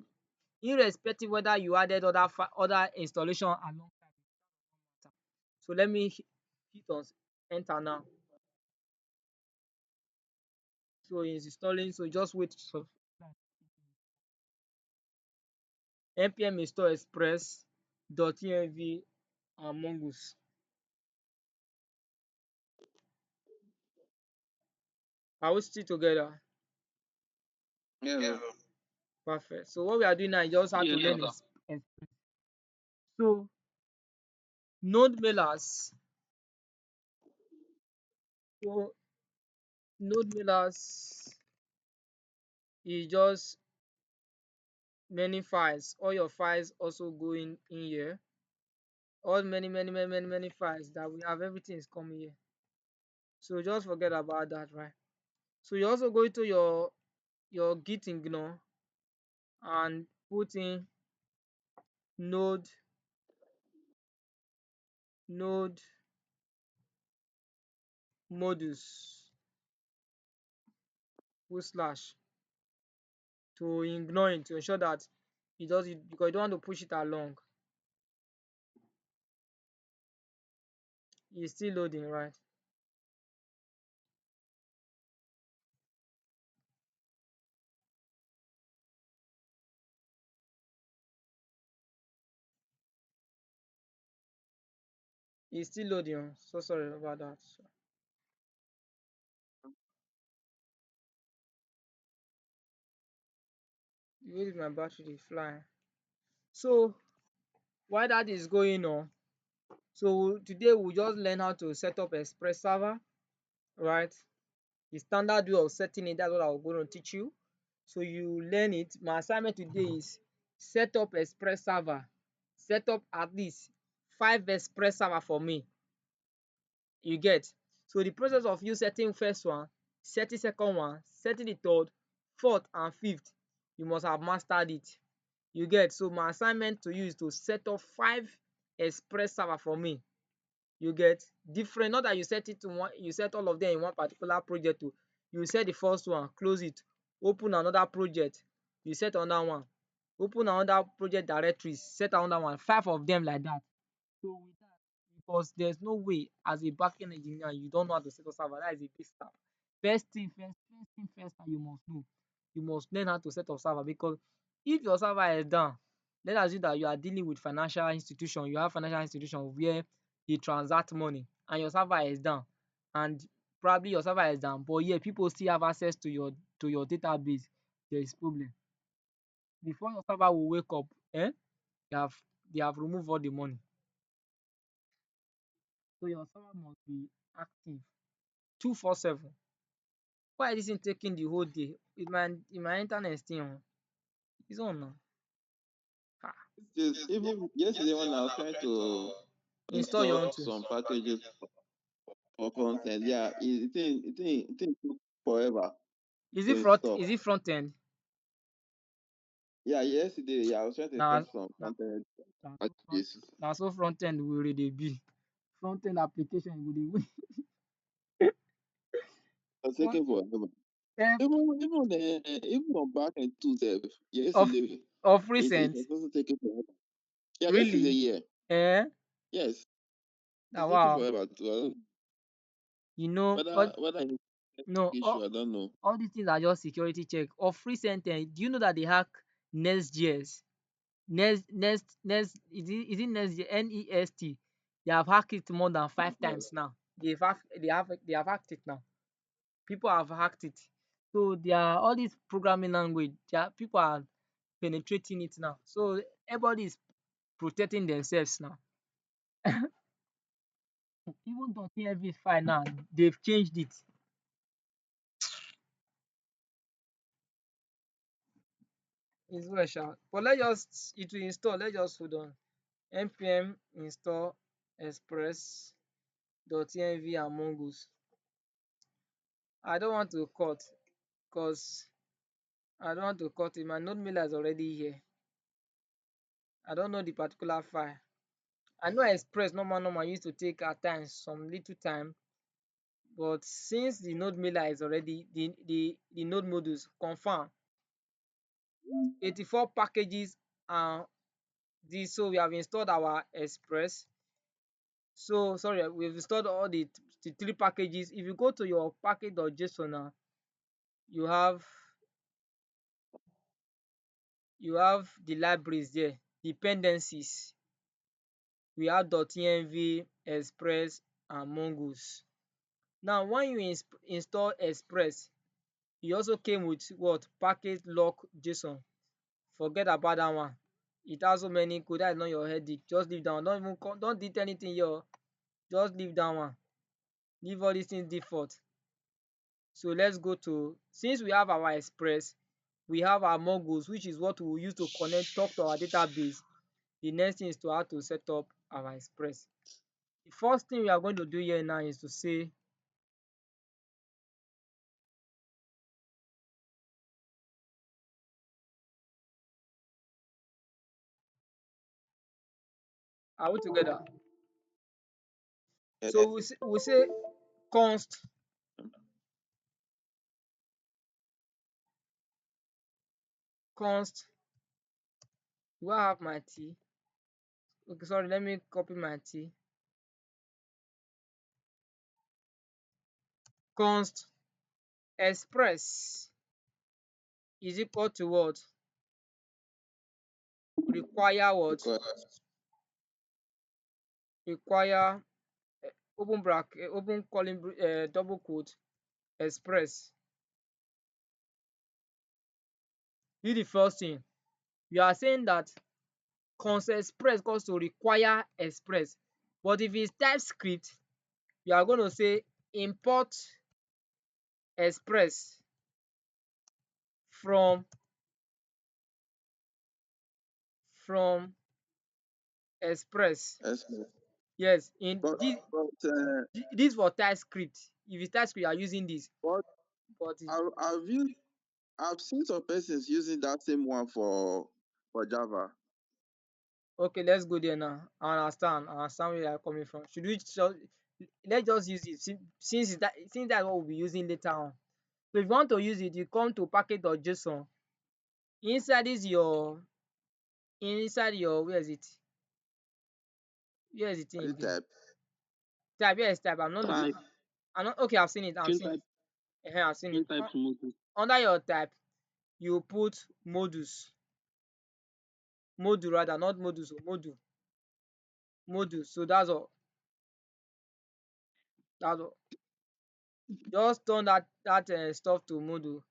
irrespective whether you added other installation alongside, so let me hit on enter now. So it's installing, so just wait. So npm install Express .env and Mongoose. Are we still together? Yeah, bro. Perfect. So what we are doing now is just how to Yes, learn sir. Express. So node mailers. So node mailers is just many files. All your files also go in here. All many files that we have, everything is coming here. So just forget about that, right? So you also go into your git ignore and put in node node modules / to ignore it, to ensure that it does it, because you don't want to push it along. It's still loading, right? It's still loading. Oh. So sorry about that. The way my battery dey fly. So while that is going on, so today we just learn how to set up Express server, right? The standard way of setting it, that's what I'm going to teach you. So you learn it. My assignment today is set up Express server. Set up at least 5 Express server for me. You get? So the process of you setting first one, setting second one, setting the third, fourth and fifth, you must have mastered it. You get? So my assignment to you is to set up 5 Express server for me. You get? Different, not that you set it to one, you set all of them in one particular project o. You set the first one, close it, open another project, you set another one, open another project directories, set another one, 5 of them like that. So with that, because there's no way as a backend engineer you don't know how to set up server. That is a big step. First thing first that you must know, you must learn how to set up server, because if your server is down, let's assume that you are dealing with financial institution, you have financial institution where they transact money and your server is down, and probably your server is down but yet people still have access to your database, there is problem. Before your server will wake up, they have they have removed all the money. So your server must be active 247. Why is this thing taking the whole day? Is my internet still on? It's on now. Ah, Even yesterday when I was trying to install your install own too. some packages for content, yeah, it took forever Is to it front? install. Is it front end? Yeah, yesterday, yeah, I was trying to Now, install some now, content so front, packages. now so front end will already be front end application will dey wait. It's What? taking forever. Eh, Even on back end too, of yesterday of it recent, was also taking forever. Yeah, yesterday, really? yeah, Eh? yes, Now it's taking wow. forever too. I don't, You know, whether it's a no, issue, I don't know. all these things are just security check. Of recent, do you know that they hack Nest.js? Nest is it Nest Nest? They have hacked it more than 5 times now. They have hacked it now. People have hacked it. So there are all these programming language. People are penetrating it now. So everybody is protecting themselves now. Even though TLV is fine now, they've changed it. It's well sha. But let's just it will install. Let's just hold on. npm install express.env and mongoose. I don't want to cut because I don't want to cut it. My node mailer is already here. I don't know the particular file. I know express normal used to take at times some little time, but since the node mailer is already the node modules confirm 84 packages and this, so we have installed our express. So sorry, we've installed all the 3 packages. If you go to your package.json now, you have the libraries there, dependencies. We have .env, express and mongoose. Now when you install express, e also came with what? Package lock json. Forget about that one. It has so many code, that is not your headache. Just leave that one. Don't delete anything here o. Just leave that one. Leave all these things default. So let's go to, since we have our express, we have our mongoose, which is what we will use to talk to our database. The next thing is to how to set up our express. The first thing we are going to do here now is to say, are we together? Yeah, So we say const. Do I have my T? Okay, sorry, let me copy my T. Const express is equal to what? Require what? because Require open bracket, open calling double quote, express. This is the first thing. You are saying that const express equals to require express. But if it's TypeScript, you are going to say import express from express. Express. Yes, in But this for TypeScript. If it's TypeScript, you are using this. but But I've seen some persons using that same one for Java. okay, let's go there now. I understand where you are coming from. Should we just let's just use it since that's what we'll be using later on. So if you want to use it, you come to package.json. Inside is your where is it? Where is the thing Is it again? type? Type, yes, type. I'm not looking. Type, I'm not okay. I've seen it. I've change seen type, it. I've seen it. change type to module. Under your type, you put module rather, not modus, module. So that's all. That's all. Just turn that stuff to module,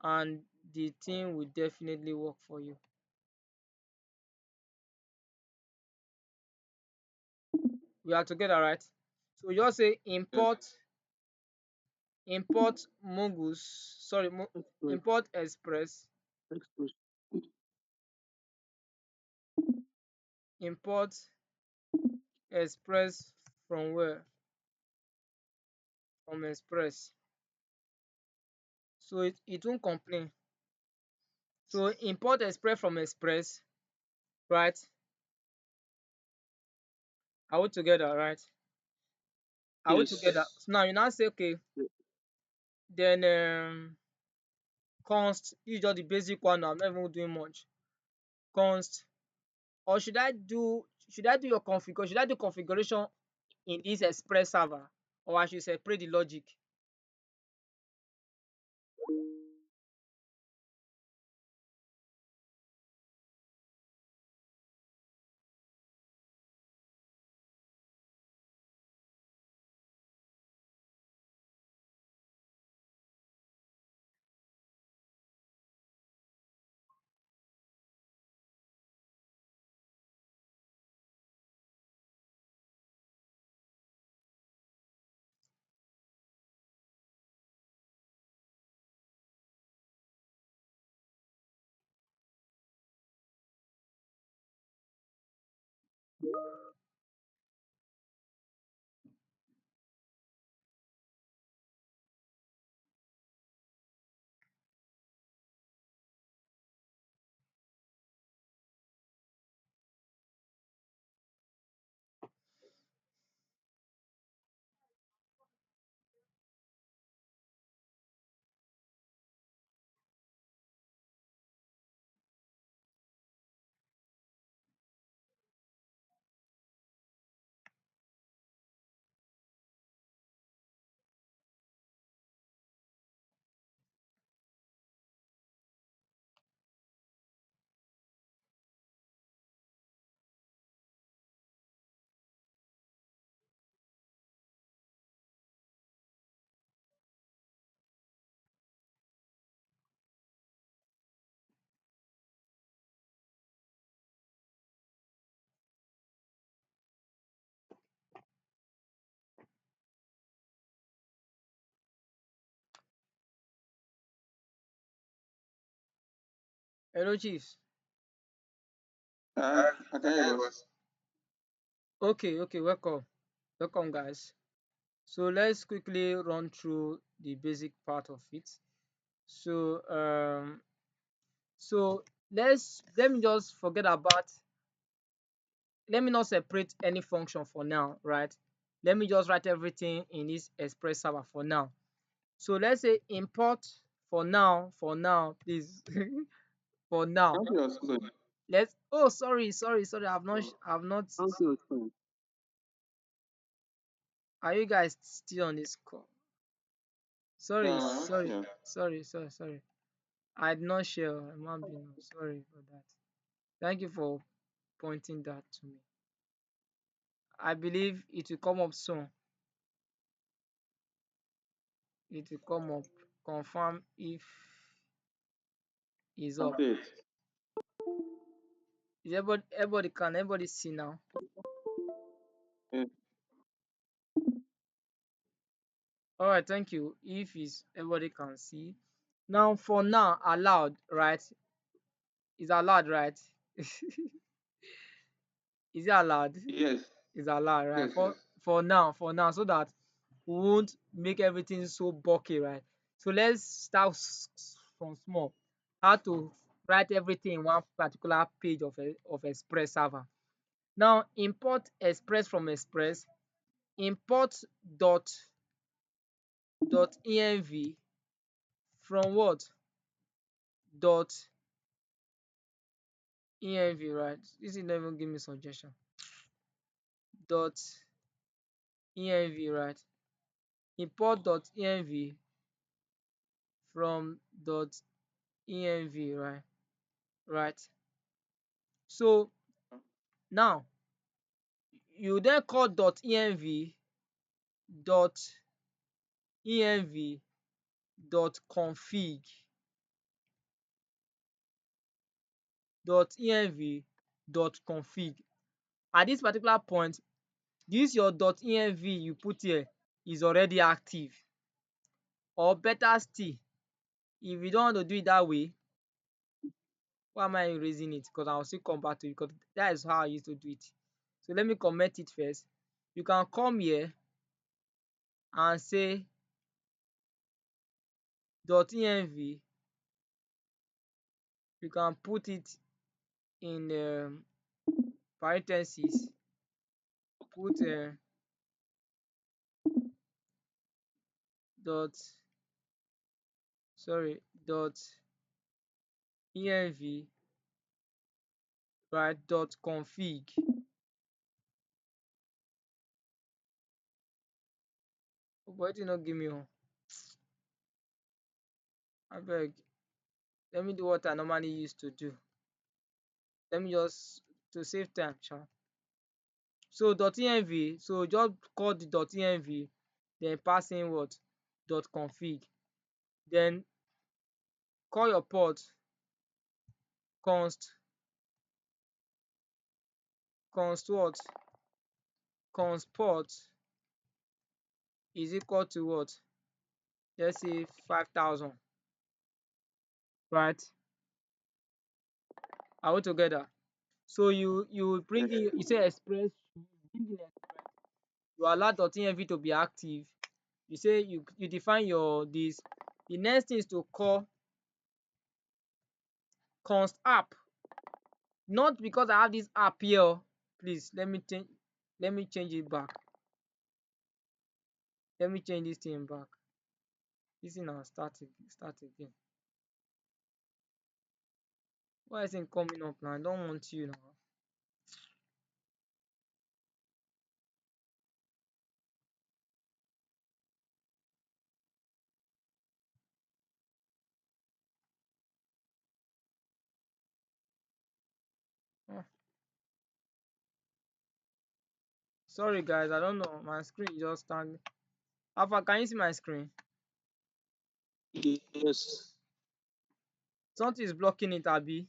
and the thing will definitely work for you. We are together, right? So you just say Yes. import mongoose, sorry, Express, import express, express, import express from where? From express. So it won't complain. So import express from express, right? Are we together, right? Are we yes, together? So now you now say okay, then const, this is just the basic one. I'm not even doing much. Const, or should I do your configuration? Should I do configuration in this express server, or I should separate the logic? Hello, chiefs. I can hear us. Okay, welcome, guys. So let's quickly run through the basic part of it. So let me just forget about. Let me not separate any function for now, right? Let me just write everything in this express server for now. So let's say import please. For now, Can't hear us clearly. let's oh sorry, I've not answer is fine. are you guys still on this call? Sorry, sorry, Yeah. sorry. I did not share. I'm being sorry for that. Thank you for pointing that to me. I believe it will come up soon. it will come up. Confirm if is up. Complete. Is everybody see now? Yeah. All right, thank you. If is everybody can see. Now for now, allowed, right? Is allowed, right? Is it allowed? Yes. Is allowed, right? Yes. For now, so that we won't make everything so bulky, right? So let's start from small. How to write everything in one particular page of Express server. Now import Express from Express. Import dot env from what? Dot env, right? This is not even give me suggestion. Dot env, right? Import dot env from dot env, right? Right. So now you then call dot env dot env dot config dot env dot config. At this particular point, this your dot env you put here is already active, or better still, if you don't want to do it that way, why am I erasing it? Because I'll still come back to it, because that is how I used to do it. So let me comment it first. You can come here and say dot env. You can put it in parentheses, put dot dot env, right, dot config. But it not give me one. Abeg, let me do what I normally used to do. Let me just, to save time sha. So dot env, so just call the dot env, then pass in what? Dot config. Then call your port const what? Const port is equal to what? Let's say 5,000, right? Are we together? So you bring in, you say express, you bring in express, you allow dot env to be active. You say you define your this. The next thing is to call const app. Not because I have this app here oh. Please let me change it back. Let me change this thing back. This thing now start again. Why is it coming up now? I don't want you now. Ah, sorry guys, I don't know. My screen just stand. Alpha, can you see my screen? Yes. Something is blocking it, Abby.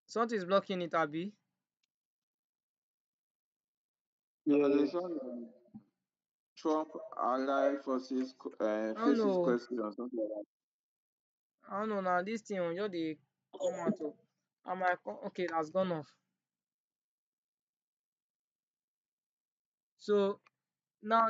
Something is blocking it, Abby. Yeah. There's one Trump ally forces I don't faces know. question or something like that. I don't know now. This thing will just dey come out oh. Am I okay? That's gone off. So now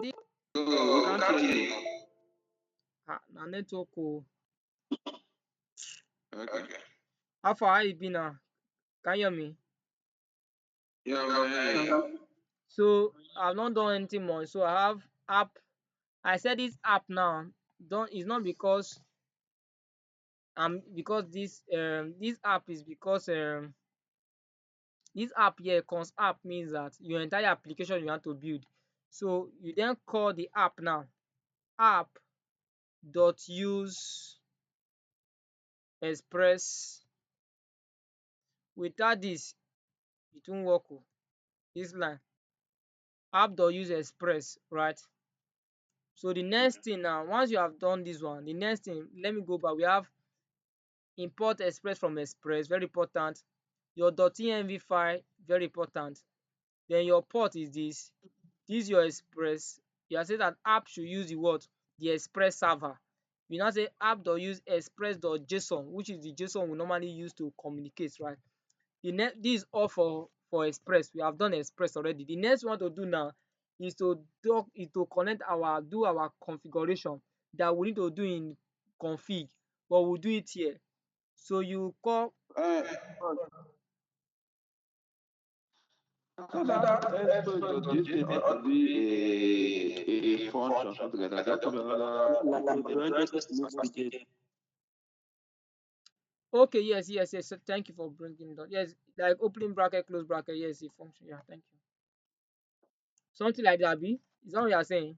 No, we can't hear you. Na network o. Okay. How far how you be now? Can you hear me? Yeah, we can hear you. So I've not done anything more. So I have app. I said this app now. Don't It's not because this app is because this app here cons app means that your entire application you want to build. So you then call the app now app dot use express. Without this it won't work o. This line app dot use express, right? So the next thing now, once you have done this one, the next thing, let me go back. We have import express from express, very important. Your .env file, very important. Then your port is this. This your express. You are saying that app should use the what? The express server. You now say app.use express.json, which is the JSON we normally use to communicate, right? This is all for express. We have done express already. The next one to do now is to connect do our configuration that we need to do in config, but we'll do it here. So you call Uh, so that express.json ought to be a function, something like that. That could be another. Like a parenthesis next to it. okay, yes. So thank you for bringing it up. Yes, like opening bracket, close bracket. Yes, a function. Yeah, thank you. Something like that, B. Is that what you are saying?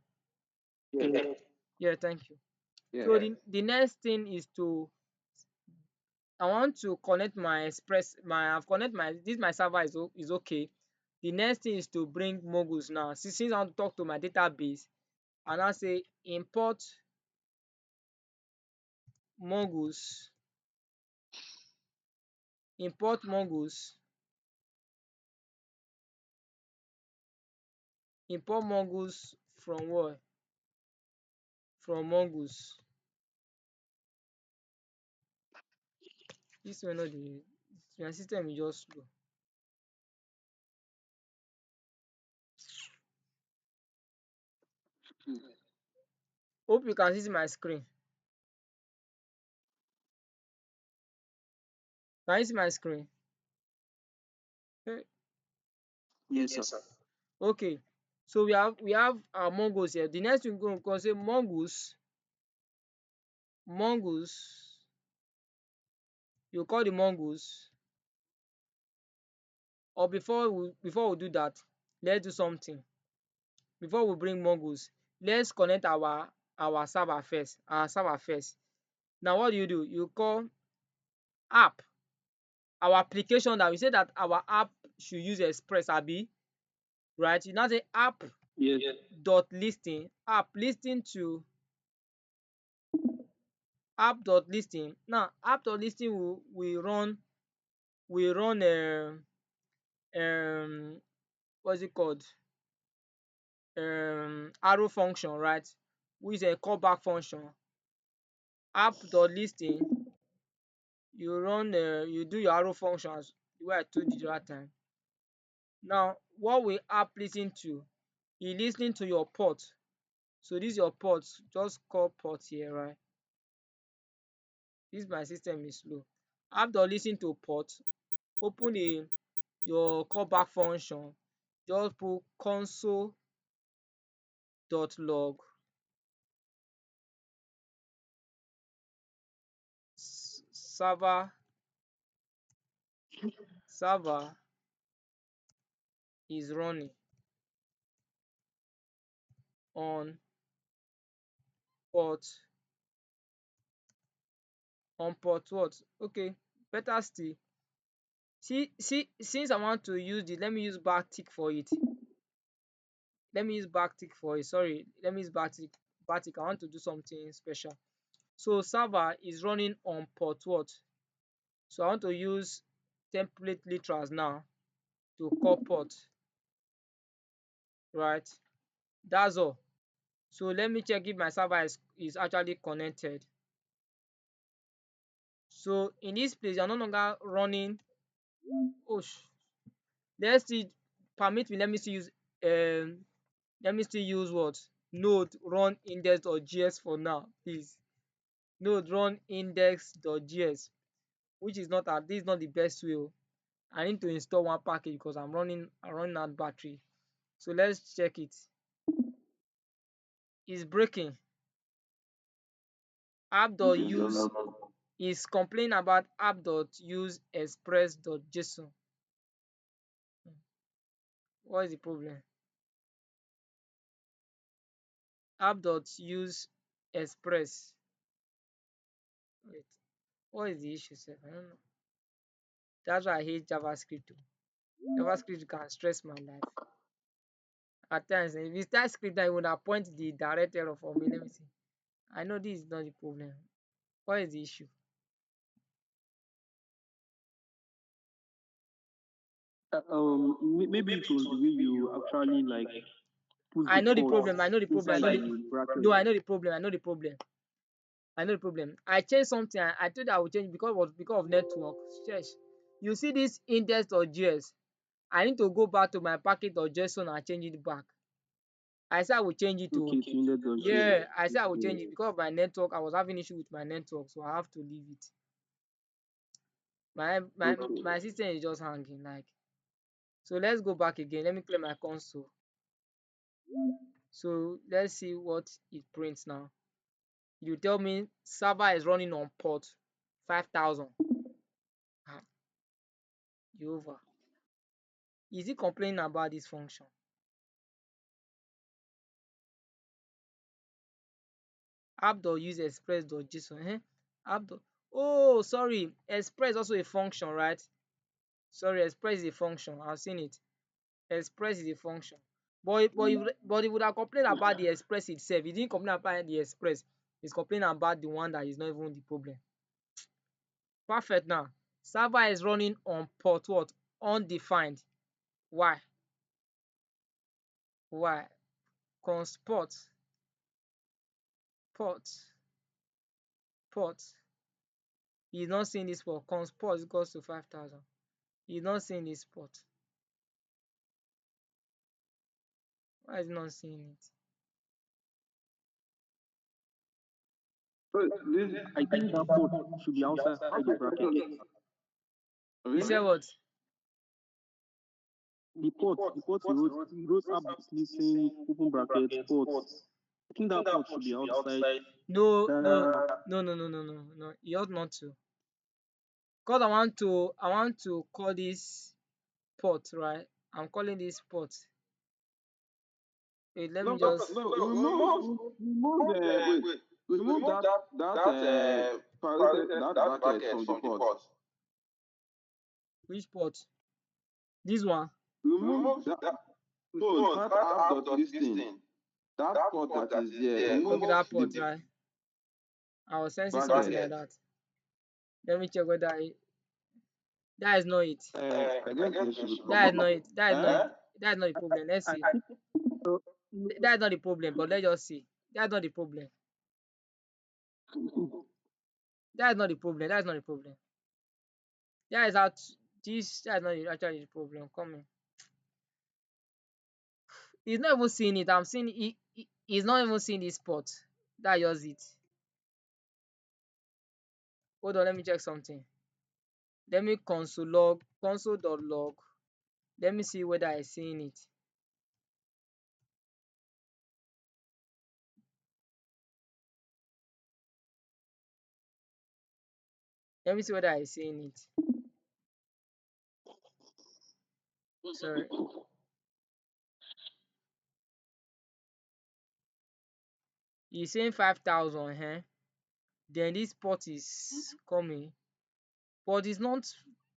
Yes. Yeah, thank you. So Yeah. the next thing is I want to connect my express my I've connect my this my server is okay. The next thing is to bring modules now. Since I want to talk to my database, and I say modules, import modules, import modules from where? From modules. This one no dey my system is just slow. Hope you can see my screen. Can you see my screen? Eh, Yes, sir. okay. So we have our mongoose here. The next thing we go say mongoose. You call the mongoose. Or before we do that, let's do something. Before we bring mongoose, let's connect our server first. Now what do? You call app. Our application that we say that our app should use express abi, right? You now say app Yes. dot listing, app listing to app dot listing. Now app dot listing will run um what's it called, arrow function, right, which is a callback function. App dot listing, you do your arrow functions the way I told you the other time. Now what will app listen to? E lis ten to your port. So this your port, just call port here, right? This my system is slow. App dot lis ten to port, open your callback function, just put console dot log server is running on port port what? Okay, better still. See since I want to use this, let me use backtick for it. Sorry, let me use backtick. I want to do something special. So server is running on port what? So I want to use template literals now to call port, right? That's all. So let me check if my server is actually connected. So in this place, you're no longer running. Oh, let's see. Permit me. Let me see use. Let me still use what? Node run index.js for now, please. Node run index.js, which is not this is not the best way. I need to install one package because I'm running out battery. So let's check it. It's breaking. Okay, just App.use is complaining about app.use express.json. What is the problem? App.use express. Wait, what is the issue, sir? I don't know. That's why I hate JavaScript too. JavaScript can stress my life. At times, if it's TypeScript, I would appoint the direct error for me. Let me see. I know this is not the problem. What is the issue? Maybe it was the way you actually like put I the know the port problem. I know the problem. I inside know the the bracket. no. I know the problem. I know the problem. I know the problem. I changed something. I told you I would change because of network. Yes. You see this index.js. I need to go back to my packet or JSON and change it back. I said I will change it to Okay, to index.js. yeah. I said I will Okay. change it because of my network. I was having issue with my network, so I have to leave it. My Okay. system is just hanging like. So let's go back again. Let me clear my console. So let's see what it prints now. You tell me server is running on port 5000. Ah, Jehovah. Is it complaining about this function? App.use express.json. App. Oh, sorry. Express also a function, right? Sorry, express is a function. I've seen it. Express is a function. But it would have complained about the express itself. It didn't complain about the express. It's complaining about the one that is not even the problem. Perfect now. Server is running on port what? Undefined. Why? Why? Const port. He's not seeing this port. Const port equals to 5000. He's not seeing this port. Why is he not seeing it? so this I think that port should be outside the bracket. You really said what? The port he wrote app listing open bracket port. I think that port should be outside No, no, that. no, no, no, no, no, no. You ought not to. Because I want to call this port, right? I'm calling this port. Wait, let no me just no remove wait remove that parented that bracket from the port. which port? This one. Remove that no that app dot listing. That port that is there, Okay, remove that the port, right? I was sensing something bracket. like that. Let me check whether that is not it. I guess there should be That is problem. not it. That is not Eh? it. That is not the problem. Let's I see. think uh, That is not the problem, but let's just see. That's not the problem. That is not the problem. That is not the problem. That is out. This that is not actually the problem. Come in. He's not even seeing it. I'm seeing he's not even seeing this spot. That's just it. Hold on, let me check something. Let me console.log. Let me see whether I seeing it. Let me see whether I seeing it. Sorry. He's saying 5000, Then this port is coming. But it's not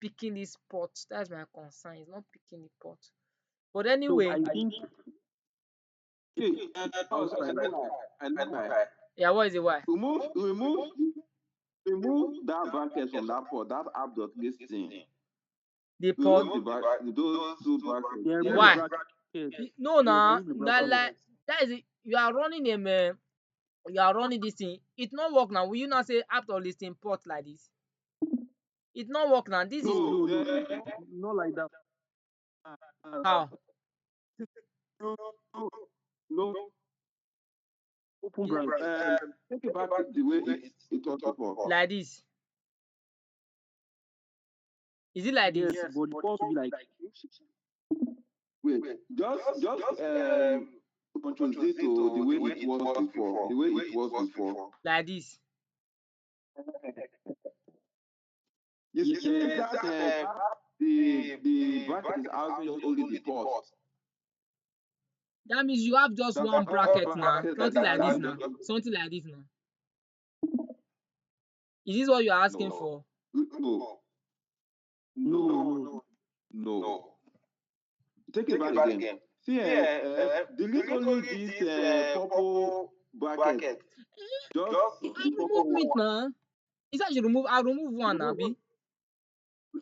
picking this port. That's my concern. It's not picking the port. But so. anyway, I think See, also I know why. yeah, what is it? Why? Remove that bracket from that port, that app dot listing. The port. Remove those two brackets. yeah, remove the Yes. Why? bracket. No, Yes, nah. remove the That bracket. like that is it. You are running a you are running this thing. It not work now. Will you not say after listing port like this? It not work now. This is No, No, no, no, not like that. Uh, how. No, Open branch. think about it the way it was before. like this. Is it like Yes, this? but it wants to be like Wait, just Control Z to the way it was before. The way it was before. Like this. You yeah, see that the bracket is housing only the port. That means you have just That one bracket now. bracket Something like this that now. just Something like this now. Is this what you're asking no for? no no. no. Take it back again. See, delete only this purple bracket. Just I remove it now. Is that you remove? I'll remove one now, remove B.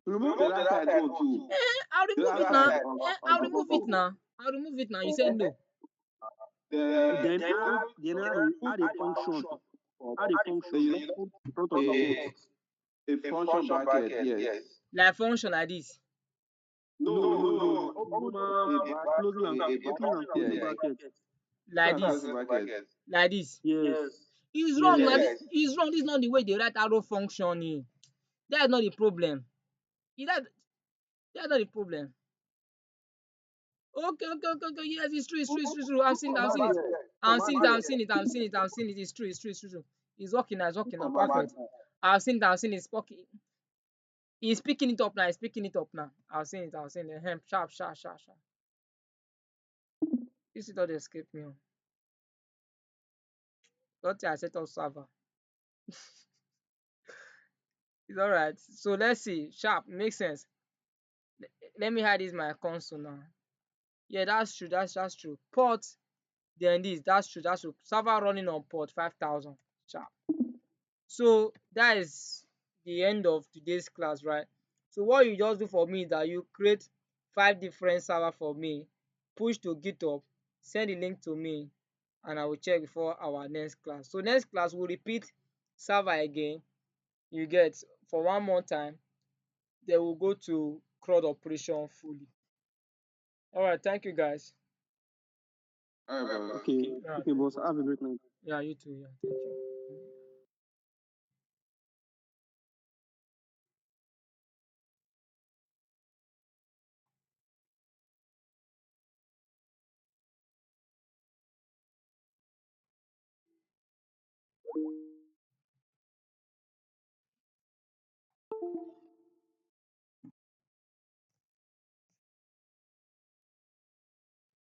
remove the last side own too. I'll The remove last it now. side of I'll the remove it purple. now. I'll remove it now. You said no. Then add a function. Add a So function. you Let's put in front of a support. function bracket, yes. Like function like this. No. Put Normal a bracket, closing and a opening bracket, and closing yes. bracket. Like Put a this. closing bracket. Like this. Yes. It's wrong. Yes. Now. It's wrong. This is not the way they write arrow functioning. That's not the problem. That's not the problem. Okay. Yes, it's true. I've seen it. I've seen it. I've seen it. It's true. It's true. It's working now. It's working now. Perfect. I've seen it. It's working. He's picking it up now. I've seen it. Sharp. This is not escape me. Not I set up server. It's alright. So let's see. Sharp. Makes sense. Let me hide this my console now. Yeah, that's true. That's true. Port. Then this. That's true. Server running on port 5000. Sharp. So that is the end of today's class, right? So what you just do for me is that you create 5 different server for me, push to GitHub, send the link to me, and I will check before our next class. So next class we'll repeat server again. You get for one more time. Then we'll go to CRUD operation fully. All right, thank you guys. All right, boss. Okay. Yeah, Okay, boss. Have a great night. yeah, you too. Yeah, thank you.